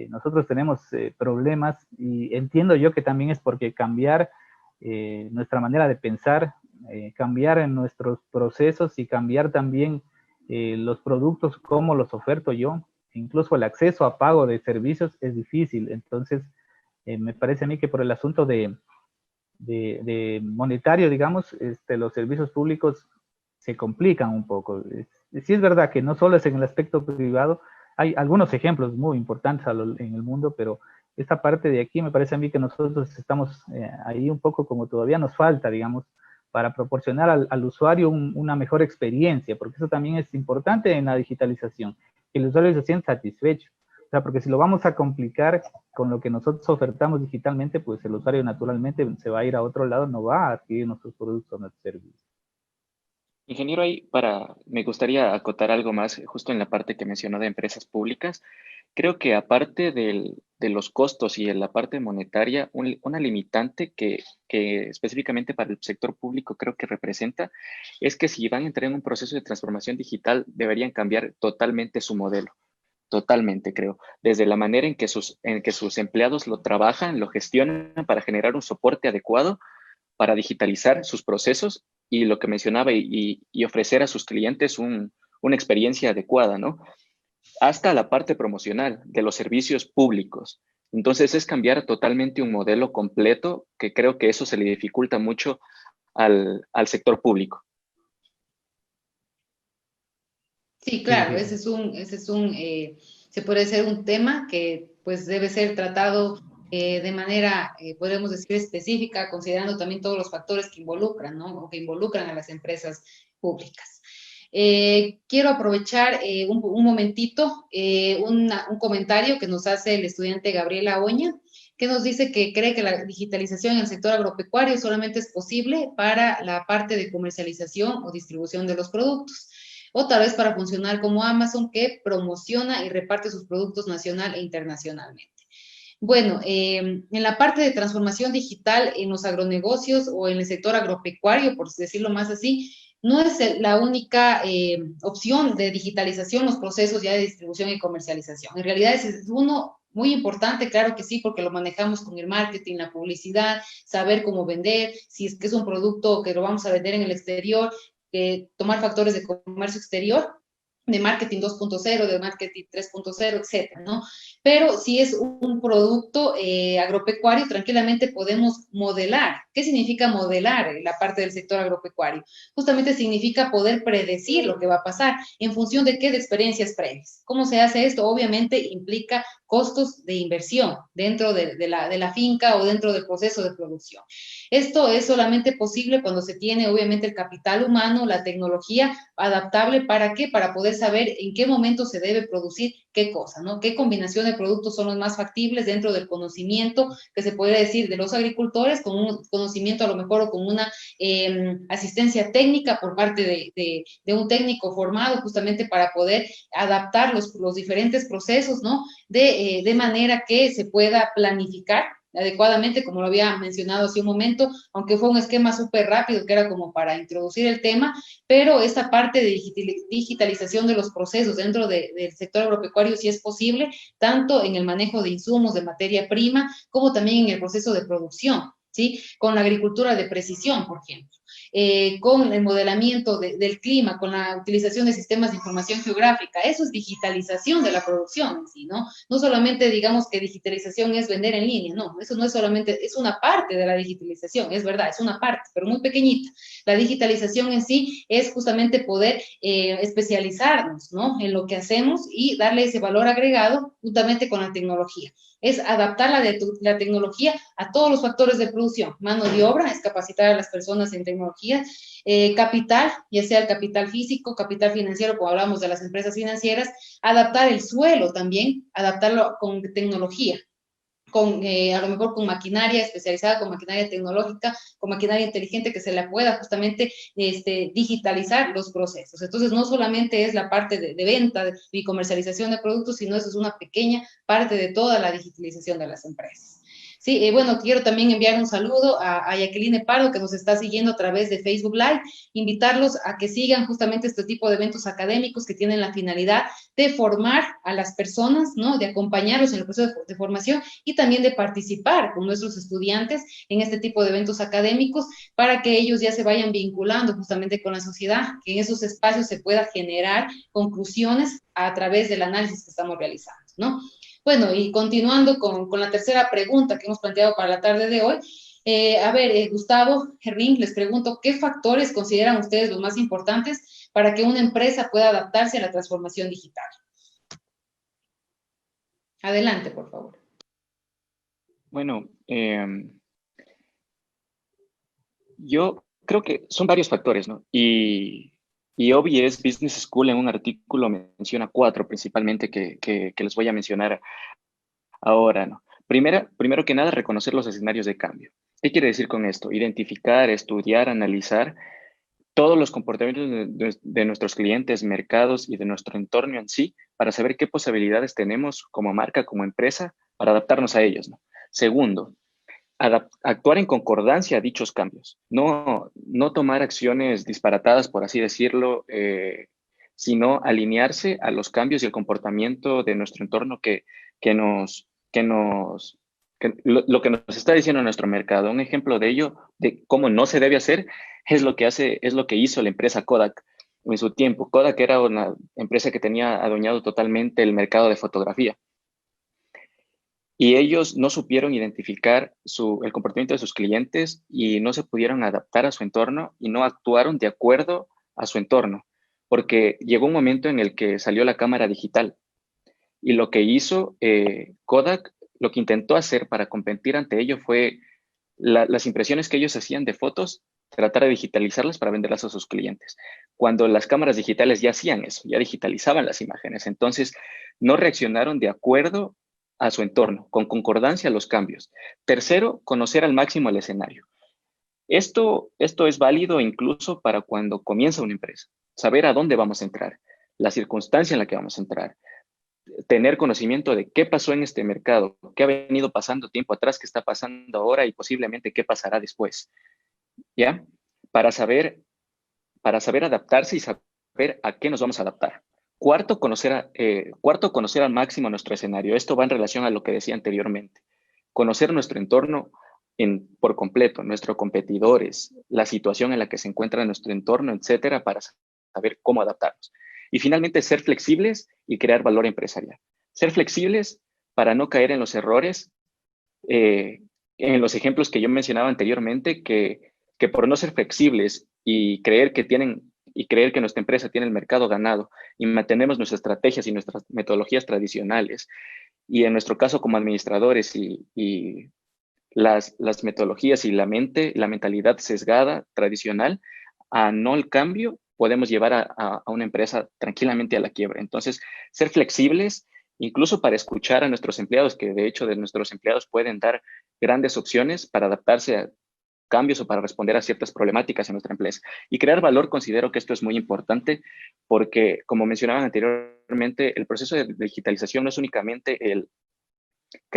A: nosotros tenemos problemas, y entiendo yo que también es porque cambiar nuestra manera de pensar, cambiar en nuestros procesos y cambiar también los productos, como los oferto yo, incluso el acceso a pago de servicios es difícil. Entonces, me parece a mí que por el asunto de monetario, digamos, los servicios públicos se complican un poco. Sí es verdad que no solo es en el aspecto privado, hay algunos ejemplos muy importantes en el mundo, pero esta parte de aquí me parece a mí que nosotros estamos ahí un poco como todavía nos falta, digamos, para proporcionar al usuario una mejor experiencia, porque eso también es importante en la digitalización, que el usuario se sienta satisfecho. O sea, porque si lo vamos a complicar con lo que nosotros ofertamos digitalmente, pues el usuario naturalmente se va a ir a otro lado, no va a adquirir nuestros productos o nuestros servicios.
D: Ingeniero, me gustaría acotar algo más justo en la parte que mencionó de empresas públicas. Creo que aparte de los costos y en la parte monetaria, una limitante que específicamente para el sector público creo que representa es que si van a entrar en un proceso de transformación digital, deberían cambiar totalmente su modelo. Totalmente, creo. Desde la manera en que sus empleados lo trabajan, lo gestionan para generar un soporte adecuado para digitalizar sus procesos y lo que mencionaba y ofrecer a sus clientes una experiencia adecuada, ¿no? Hasta la parte promocional de los servicios públicos. Entonces es cambiar totalmente un modelo completo que creo que eso se le dificulta mucho al sector público.
B: Sí, claro, se puede ser un tema que pues debe ser tratado de manera, podemos decir, específica, considerando también todos los factores que involucran, ¿no? O que involucran a las empresas públicas. Quiero aprovechar un momentito, un comentario que nos hace el estudiante Gabriela Oña, que nos dice que cree que la digitalización en el sector agropecuario solamente es posible para la parte de comercialización o distribución de los productos, o tal vez para funcionar como Amazon, que promociona y reparte sus productos nacional e internacionalmente. Bueno, en la parte de transformación digital en los agronegocios o en el sector agropecuario, por decirlo más así, no es la única opción de digitalización los procesos ya de distribución y comercialización. En realidad es uno muy importante, claro que sí, porque lo manejamos con el marketing, la publicidad, saber cómo vender, si es que es un producto que lo vamos a vender en el exterior, tomar factores de comercio exterior, de marketing 2.0, de marketing 3.0, etcétera, ¿no? Pero si es un producto agropecuario, tranquilamente podemos modelar. ¿Qué significa modelar la parte del sector agropecuario? Justamente significa poder predecir lo que va a pasar en función de qué, de experiencias previas. ¿Cómo se hace esto? Obviamente implica costos de inversión dentro de la finca o dentro del proceso de producción. Esto es solamente posible cuando se tiene, obviamente, el capital humano, la tecnología adaptable. ¿Para qué? Para poder saber en qué momento se debe producir qué cosa, ¿no? ¿Qué combinación de productos son los más factibles dentro del conocimiento que se puede decir de los agricultores, con un conocimiento a lo mejor o con una asistencia técnica por parte de un técnico formado justamente para poder adaptar los diferentes procesos, ¿no? De manera que se pueda planificar adecuadamente, como lo había mencionado hace un momento, aunque fue un esquema súper rápido que era como para introducir el tema, pero esta parte de digitalización de los procesos dentro del sector agropecuario sí es posible, tanto en el manejo de insumos, de materia prima, como también en el proceso de producción, ¿sí? Con la agricultura de precisión, por ejemplo. Con el modelamiento del clima, con la utilización de sistemas de información geográfica. Eso es digitalización de la producción en sí, ¿no? No solamente digamos que digitalización es vender en línea, no, eso no es solamente, es una parte de la digitalización, es verdad, es una parte, pero muy pequeñita. La digitalización en sí es justamente poder especializarnos, ¿no? En lo que hacemos y darle ese valor agregado juntamente con la tecnología. Es adaptar la tecnología a todos los factores de producción. Mano de obra es capacitar a las personas en tecnología, capital, ya sea el capital físico, capital financiero, como hablamos de las empresas financieras, adaptar el suelo también, adaptarlo con tecnología, a lo mejor con maquinaria especializada, con maquinaria tecnológica, con maquinaria inteligente que se le pueda justamente digitalizar los procesos. Entonces, no solamente es la parte de venta y comercialización de productos, sino eso es una pequeña parte de toda la digitalización de las empresas. Sí, bueno, quiero también enviar un saludo a Jacqueline Pardo, que nos está siguiendo a través de Facebook Live, invitarlos a que sigan justamente este tipo de eventos académicos que tienen la finalidad de formar a las personas, ¿no? De acompañarlos en el proceso de formación y también de participar con nuestros estudiantes en este tipo de eventos académicos para que ellos ya se vayan vinculando justamente con la sociedad, que en esos espacios se pueda generar conclusiones a través del análisis que estamos realizando, ¿no? Bueno, y continuando con la tercera pregunta que hemos planteado para la tarde de hoy, a ver, Gustavo, Herrín, les pregunto, ¿qué factores consideran ustedes los más importantes para que una empresa pueda adaptarse a la transformación digital? Adelante, por favor.
D: Bueno, yo creo que son varios factores, ¿no? Y OBS Business School en un artículo menciona 4 principalmente que les voy a mencionar ahora, ¿no? Primero que nada, reconocer los escenarios de cambio. ¿Qué quiere decir con esto? Identificar, estudiar, analizar todos los comportamientos de nuestros clientes, mercados y de nuestro entorno en sí para saber qué posibilidades tenemos como marca, como empresa, para adaptarnos a ellos, ¿no? Segundo, actuar en concordancia a dichos cambios. No tomar acciones disparatadas, por así decirlo, sino alinearse a los cambios y el comportamiento de nuestro entorno lo que nos está diciendo nuestro mercado. Un ejemplo de ello, de cómo no se debe hacer, es lo que hizo la empresa Kodak en su tiempo. Kodak era una empresa que tenía adueñado totalmente el mercado de fotografía. Y ellos no supieron identificar el comportamiento de sus clientes y no se pudieron adaptar a su entorno y no actuaron de acuerdo a su entorno, porque llegó un momento en el que salió la cámara digital y lo que hizo Kodak, lo que intentó hacer para competir ante ello fue las impresiones que ellos hacían de fotos, tratar de digitalizarlas para venderlas a sus clientes. Cuando las cámaras digitales ya hacían eso, ya digitalizaban las imágenes, entonces no reaccionaron de acuerdo a su entorno, con concordancia a los cambios. Tercero, conocer al máximo el escenario. Esto es válido incluso para cuando comienza una empresa. Saber a dónde vamos a entrar, la circunstancia en la que vamos a entrar, tener conocimiento de qué pasó en este mercado, qué ha venido pasando tiempo atrás, qué está pasando ahora y posiblemente qué pasará después, ¿ya? Para saber adaptarse y saber a qué nos vamos a adaptar. Cuarto, conocer al máximo nuestro escenario. Esto va en relación a lo que decía anteriormente. Conocer nuestro entorno por completo, nuestros competidores, la situación en la que se encuentra nuestro entorno, etcétera, para saber cómo adaptarnos. Y finalmente, ser flexibles y crear valor empresarial. Ser flexibles para no caer en los errores, en los ejemplos que yo mencionaba anteriormente, que por no ser flexibles y creer que nuestra empresa tiene el mercado ganado y mantenemos nuestras estrategias y nuestras metodologías tradicionales, y en nuestro caso como administradores y las metodologías y la mentalidad sesgada tradicional a no el cambio, podemos llevar a una empresa tranquilamente a la quiebra. Entonces, ser flexibles, incluso para escuchar a nuestros empleados, que de hecho de nuestros empleados pueden dar grandes opciones para adaptarse a cambios o para responder a ciertas problemáticas en nuestra empresa. Y crear valor, considero que esto es muy importante porque, como mencionaban anteriormente, el proceso de digitalización no es únicamente el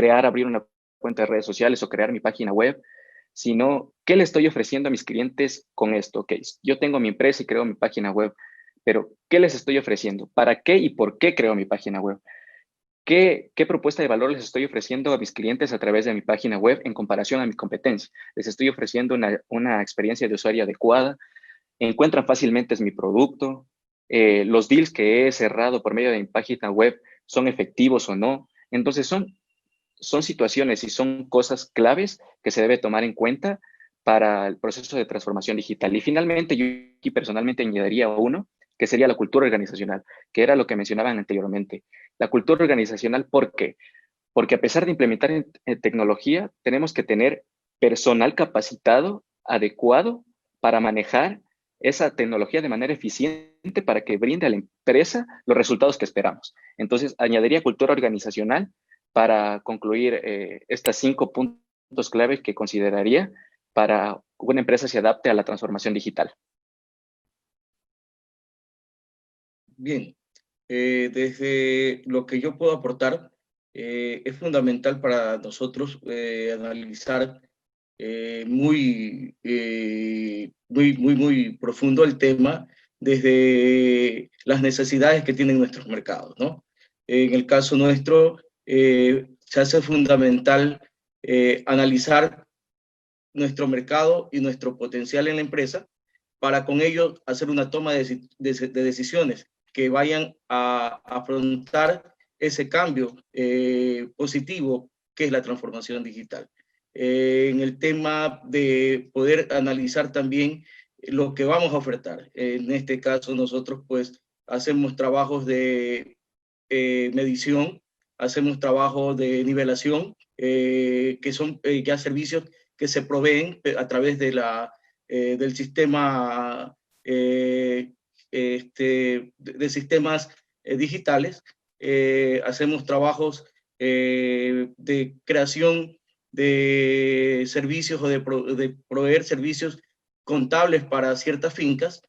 D: abrir una cuenta de redes sociales o crear mi página web, sino qué le estoy ofreciendo a mis clientes con esto. Ok, yo tengo mi empresa y creo mi página web, pero ¿qué les estoy ofreciendo? ¿Para qué y por qué creo mi página web? ¿Qué propuesta de valor les estoy ofreciendo a mis clientes a través de mi página web en comparación a mi competencia? ¿Les estoy ofreciendo una experiencia de usuario adecuada? ¿Encuentran fácilmente mi producto? ¿Los deals que he cerrado por medio de mi página web son efectivos o no? Entonces son situaciones y son cosas claves que se debe tomar en cuenta para el proceso de transformación digital. Y finalmente, yo aquí personalmente añadiría uno, que sería la cultura organizacional, que era lo que mencionaban anteriormente. La cultura organizacional, ¿por qué? Porque a pesar de implementar tecnología, tenemos que tener personal capacitado, adecuado, para manejar esa tecnología de manera eficiente para que brinde a la empresa los resultados que esperamos. Entonces, añadiría cultura organizacional para concluir estas 5 puntos clave que consideraría para que una empresa se adapte a la transformación digital.
C: Bien, desde lo que yo puedo aportar, Es fundamental para nosotros analizar muy profundo el tema desde las necesidades que tienen nuestros mercados, ¿no? En el caso nuestro, se hace fundamental analizar nuestro mercado y nuestro potencial en la empresa para con ello hacer una toma de decisiones que vayan a afrontar ese cambio positivo que es la transformación digital. En el tema de poder analizar también lo que vamos a ofertar. En este caso nosotros pues hacemos trabajos de medición, hacemos trabajos de nivelación, que son ya servicios que se proveen a través de del sistema de sistemas digitales. Hacemos trabajos de creación de servicios o de proveer servicios contables para ciertas fincas,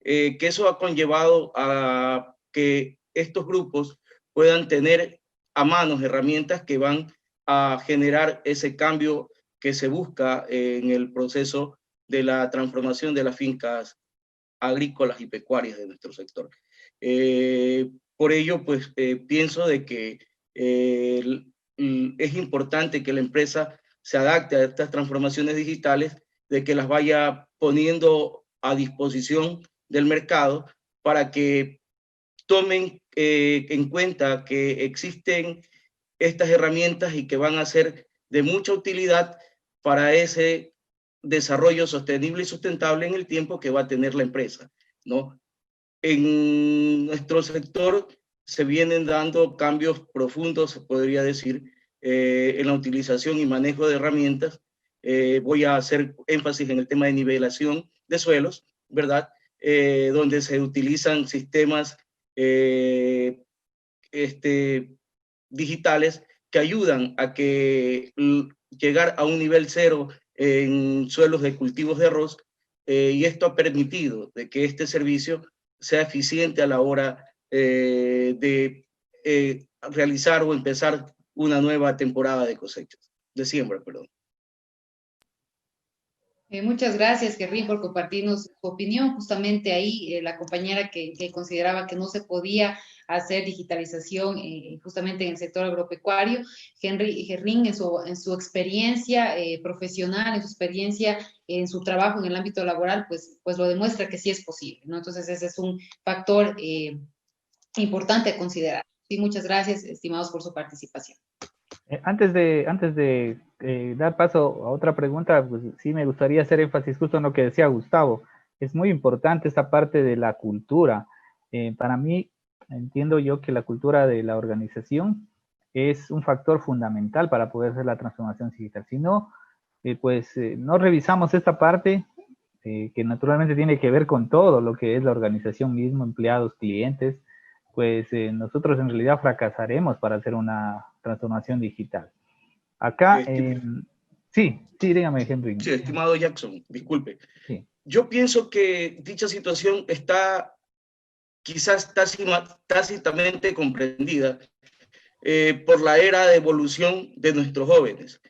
C: que eso ha conllevado a que estos grupos puedan tener a manos herramientas que van a generar ese cambio que se busca en el proceso de la transformación de las fincas agrícolas y pecuarias de nuestro sector. Por ello, pues pienso de que es importante que la empresa se adapte a estas transformaciones digitales, de que las vaya poniendo a disposición del mercado para que tomen en cuenta que existen estas herramientas y que van a ser de mucha utilidad para ese desarrollo sostenible y sustentable en el tiempo que va a tener la empresa, ¿no? En nuestro sector se vienen dando cambios profundos, se podría decir, en la utilización y manejo de herramientas. Voy a hacer énfasis en el tema de nivelación de suelos, ¿verdad? Donde se utilizan sistemas digitales que ayudan a que llegar a un nivel cero en suelos de cultivos de arroz, y esto ha permitido de que este servicio sea eficiente a la hora de realizar o empezar una nueva temporada de cosechas, de siembra, perdón.
B: Muchas gracias, Kerrin, por compartirnos su opinión. Justamente ahí, la compañera que consideraba que no se podía hacer digitalización justamente en el sector agropecuario, Kerrin, en su experiencia profesional, en su experiencia, en su trabajo en el ámbito laboral, pues lo demuestra que sí es posible, ¿no? Entonces, ese es un factor importante a considerar. Sí, muchas gracias, estimados, por su participación.
A: Antes de dar paso a otra pregunta, pues sí me gustaría hacer énfasis justo en lo que decía Gustavo. Es muy importante esta parte de la cultura. Para mí, entiendo yo que la cultura de la organización es un factor fundamental para poder hacer la transformación digital. Si no, no revisamos esta parte que naturalmente tiene que ver con todo lo que es la organización mismo, empleados, clientes, pues nosotros en realidad fracasaremos para hacer una transformación digital. Acá, sí, dígame, Henry.
C: Sí, estimado Jackson, disculpe.
A: Sí.
C: Yo pienso que dicha situación está quizás tácitamente comprendida por la era de evolución de nuestros jóvenes.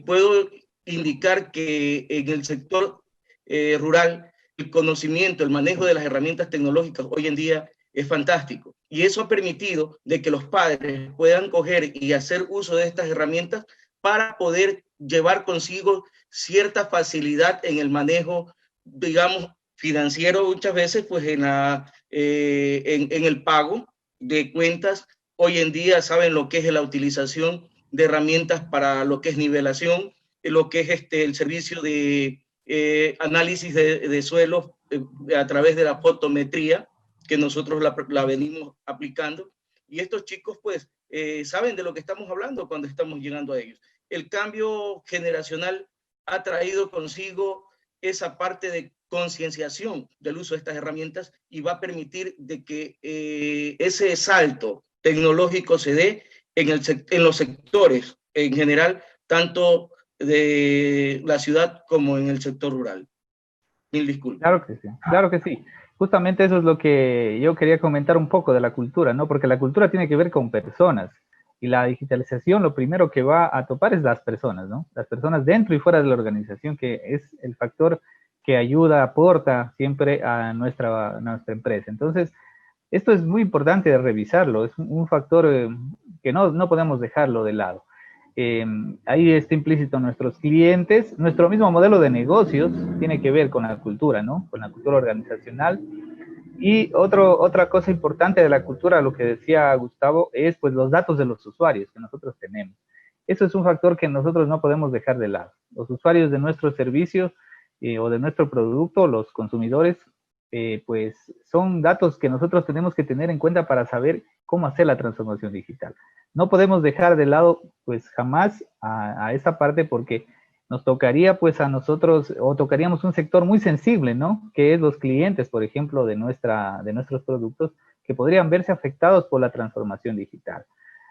C: Puedo indicar que en el sector rural, el conocimiento, el manejo de las herramientas tecnológicas hoy en día es fantástico. Y eso ha permitido de que los padres puedan coger y hacer uso de estas herramientas para poder llevar consigo cierta facilidad en el manejo, digamos, financiero muchas veces, pues en el pago de cuentas. Hoy en día saben lo que es la utilización de herramientas para lo que es nivelación, lo que es el servicio de análisis de suelos a través de la fotometría, que nosotros la venimos aplicando. Y estos chicos pues saben de lo que estamos hablando cuando estamos llegando a ellos. El cambio generacional ha traído consigo esa parte de concienciación del uso de estas herramientas y va a permitir de que ese salto tecnológico se dé en los sectores en general, tanto de la ciudad como en el sector rural. Mil disculpas.
A: Claro que sí, claro que sí. Justamente eso es lo que yo quería comentar un poco de la cultura, ¿no? Porque la cultura tiene que ver con personas Y la digitalización lo primero que va a topar es las personas, ¿no? Las personas dentro y fuera de la organización, que es el factor que ayuda, aporta siempre a nuestra empresa. Entonces, esto es muy importante de revisarlo, es un factor que no podemos dejarlo de lado. Ahí está implícito nuestros clientes, nuestro mismo modelo de negocios tiene que ver con la cultura, ¿no? Con la cultura organizacional. Y otra cosa importante de la cultura, lo que decía Gustavo, es pues los datos de los usuarios que nosotros tenemos. Eso es un factor que nosotros no podemos dejar de lado. Los usuarios de nuestros servicios o de nuestro producto, los consumidores, pues son datos que nosotros tenemos que tener en cuenta para saber cómo hacer la transformación digital. No podemos dejar de lado pues jamás a esa parte, porque nos tocaría pues a nosotros, o tocaríamos un sector muy sensible, ¿no? Que es los clientes, por ejemplo, de nuestros productos, que podrían verse afectados por la transformación digital.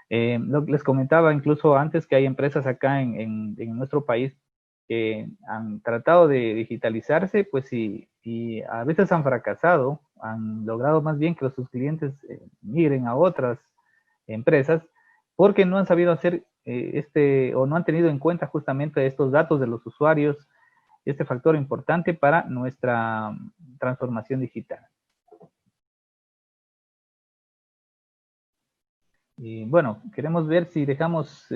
A: Les comentaba incluso antes que hay empresas acá en nuestro país que han tratado de digitalizarse, pues y a veces han fracasado, han logrado más bien que sus clientes migren a otras empresas, porque no han sabido hacer o no han tenido en cuenta justamente estos datos de los usuarios, este factor importante para nuestra transformación digital. Y bueno, queremos ver si dejamos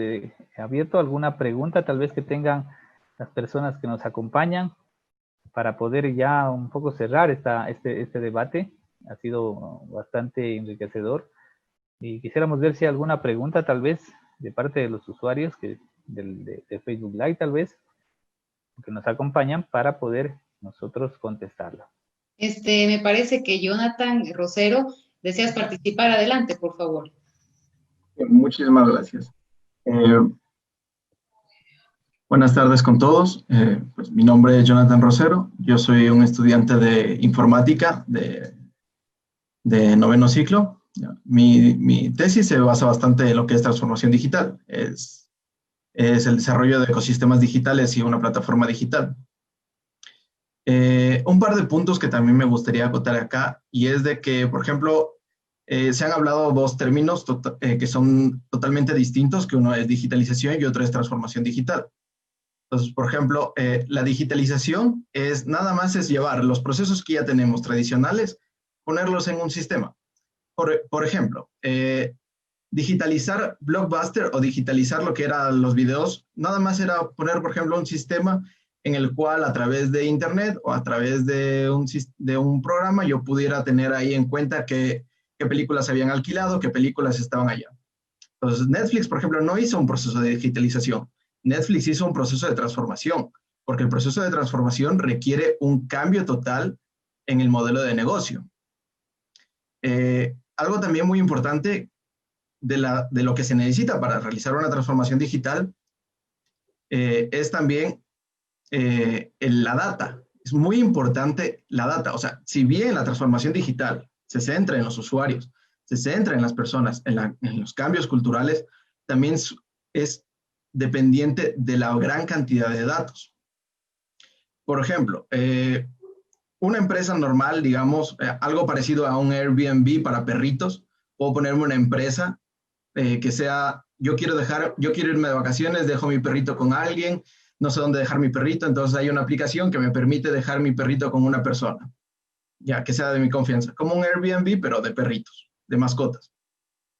A: abierto alguna pregunta, tal vez que tengan las personas que nos acompañan, para poder ya un poco cerrar este debate. Ha sido bastante enriquecedor. Y quisiéramos ver si hay alguna pregunta, tal vez, de parte de los usuarios de Facebook Live, tal vez, que nos acompañan para poder nosotros contestarla.
B: Me parece que Jonathan Rosero, deseas participar. Adelante, por favor.
E: Muchísimas gracias. Buenas tardes con todos. Pues mi nombre es Jonathan Rosero. Yo soy un estudiante de informática de noveno ciclo. Mi tesis se basa bastante en lo que es transformación digital. Es el desarrollo de ecosistemas digitales y una plataforma digital. Un par de puntos que también me gustaría acotar acá, y es de que, por ejemplo, se han hablado dos términos que son totalmente distintos, que uno es digitalización y otro es transformación digital. Entonces, por ejemplo, la digitalización nada más es llevar los procesos que ya tenemos tradicionales, ponerlos en un sistema. Por ejemplo, digitalizar Blockbuster o digitalizar lo que eran los videos, nada más era poner, por ejemplo, un sistema en el cual a través de internet o a través de un programa yo pudiera tener ahí en cuenta qué películas habían alquilado, qué películas estaban allá. Entonces, Netflix, por ejemplo, no hizo un proceso de digitalización. Netflix hizo un proceso de transformación, porque el proceso de transformación requiere un cambio total en el modelo de negocio. Algo también muy importante de lo que se necesita para realizar una transformación digital es también la data. Es muy importante la data. O sea, si bien la transformación digital se centra en los usuarios, se centra en las personas, en los cambios culturales, también es dependiente de la gran cantidad de datos. Por ejemplo, una empresa normal, digamos, algo parecido a un Airbnb para perritos, puedo ponerme una empresa que sea, yo quiero irme de vacaciones, dejo mi perrito con alguien, no sé dónde dejar mi perrito, entonces hay una aplicación que me permite dejar mi perrito con una persona, ya que sea de mi confianza, como un Airbnb, pero de perritos, de mascotas.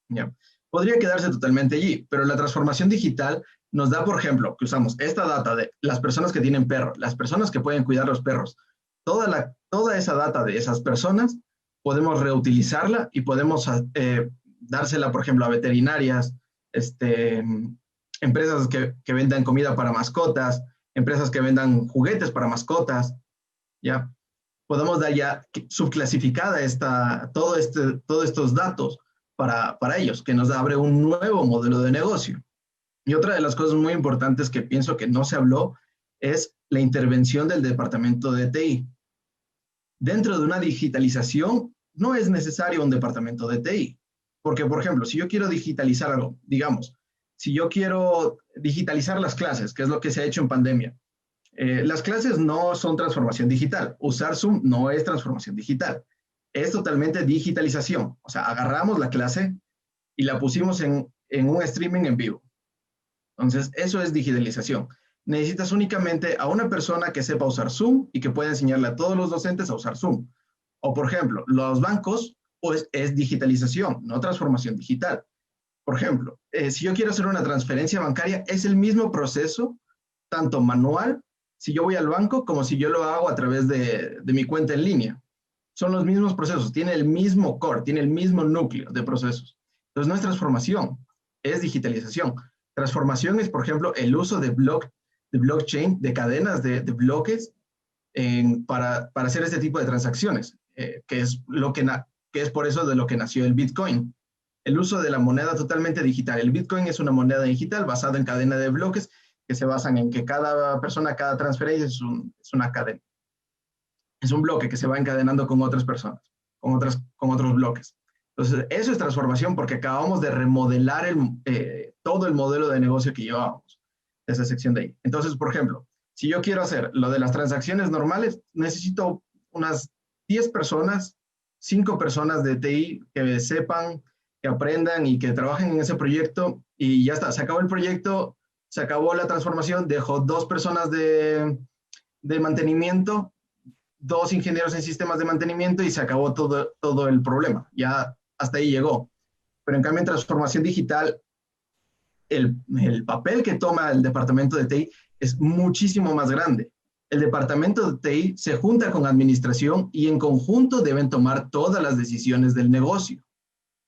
E: Ya. Podría quedarse totalmente allí, pero la transformación digital nos da, por ejemplo, que usamos esta data de las personas que tienen perros, las personas que pueden cuidar los perros, toda esa data de esas personas, podemos reutilizarla y podemos dársela, por ejemplo, a veterinarias, empresas que vendan comida para mascotas, empresas que vendan juguetes para mascotas, ¿ya? Podemos dar ya subclasificada todos estos datos para ellos, que nos abre un nuevo modelo de negocio. Y otra de las cosas muy importantes que pienso que no se habló es la intervención del departamento de TI. Dentro de una digitalización no es necesario un departamento de TI, porque, por ejemplo, si yo quiero digitalizar algo, digamos, si yo quiero digitalizar las clases, que es lo que se ha hecho en pandemia, las clases no son transformación digital. Usar Zoom no es transformación digital. Es totalmente digitalización. O sea, agarramos la clase y la pusimos en en un streaming en vivo. Entonces, eso es digitalización. Necesitas únicamente a una persona que sepa usar Zoom y que pueda enseñarle a todos los docentes a usar Zoom. O, por ejemplo, los bancos, pues es digitalización, no transformación digital. Por ejemplo, si yo quiero hacer una transferencia bancaria, es el mismo proceso, tanto manual, si yo voy al banco, como si yo lo hago a través de mi cuenta en línea. Son los mismos procesos, tiene el mismo core, tiene el mismo núcleo de procesos. Entonces no es transformación, es digitalización. Transformación es, por ejemplo, el uso de blockchain, de cadenas de bloques para hacer este tipo de transacciones, que es por eso de lo que nació el Bitcoin. El uso de la moneda totalmente digital. El Bitcoin es una moneda digital basada en cadena de bloques que se basan en que cada persona, cada transferencia es una cadena. Es un bloque que se va encadenando con otras personas, con otros bloques. Entonces, eso es transformación porque acabamos de remodelar todo el modelo de negocio que llevábamos, esa sección de ahí. Entonces, por ejemplo, si yo quiero hacer lo de las transacciones normales, necesito unas 10 personas, 5 personas de TI que sepan, que aprendan y que trabajen en ese proyecto y ya está, se acabó el proyecto, se acabó la transformación, dejo 2 personas de mantenimiento, 2 ingenieros en sistemas de mantenimiento y se acabó todo el problema, ya hasta ahí llegó. Pero en cambio en transformación digital, el papel que toma el departamento de TI es muchísimo más grande. El departamento de TI se junta con administración y en conjunto deben tomar todas las decisiones del negocio.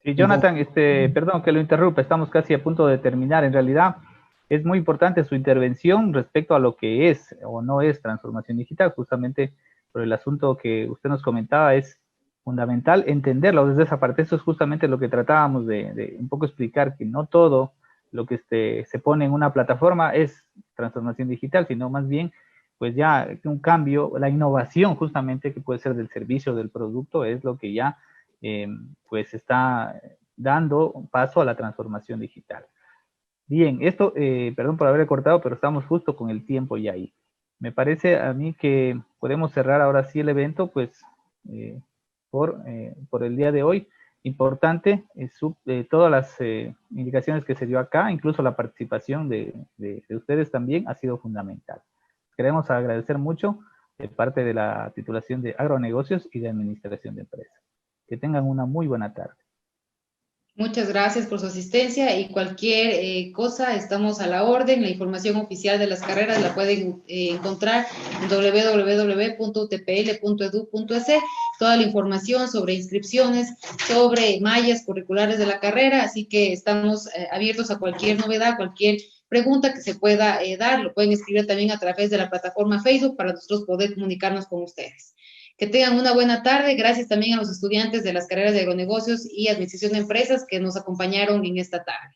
A: Sí, Jonathan, perdón que lo interrumpa, estamos casi a punto de terminar. En realidad, es muy importante su intervención respecto a lo que es o no es transformación digital, justamente por el asunto que usted nos comentaba, es fundamental entenderlo desde esa parte. Eso es justamente lo que tratábamos de un poco explicar, que no todo lo que se pone en una plataforma es transformación digital, sino más bien, pues ya un cambio, la innovación justamente que puede ser del servicio, del producto, es lo que ya pues está dando paso a la transformación digital. Bien, esto, perdón por haber cortado, pero estamos justo con el tiempo ya ahí. Me parece a mí que podemos cerrar ahora sí el evento, pues, por el día de hoy. Importante, todas las indicaciones que se dio acá, incluso la participación de ustedes también ha sido fundamental. Queremos agradecer mucho de parte de la titulación de Agronegocios y de Administración de Empresas. Que tengan una muy buena tarde.
B: Muchas gracias por su asistencia y cualquier cosa, estamos a la orden. La información oficial de las carreras la pueden encontrar en www.utpl.edu.es. Toda la información sobre inscripciones, sobre mallas curriculares de la carrera, así que estamos abiertos a cualquier novedad, cualquier pregunta que se pueda dar. Lo pueden escribir también a través de la plataforma Facebook para nosotros poder comunicarnos con ustedes. Que tengan una buena tarde. Gracias también a los estudiantes de las carreras de agronegocios y administración de empresas que nos acompañaron en esta tarde.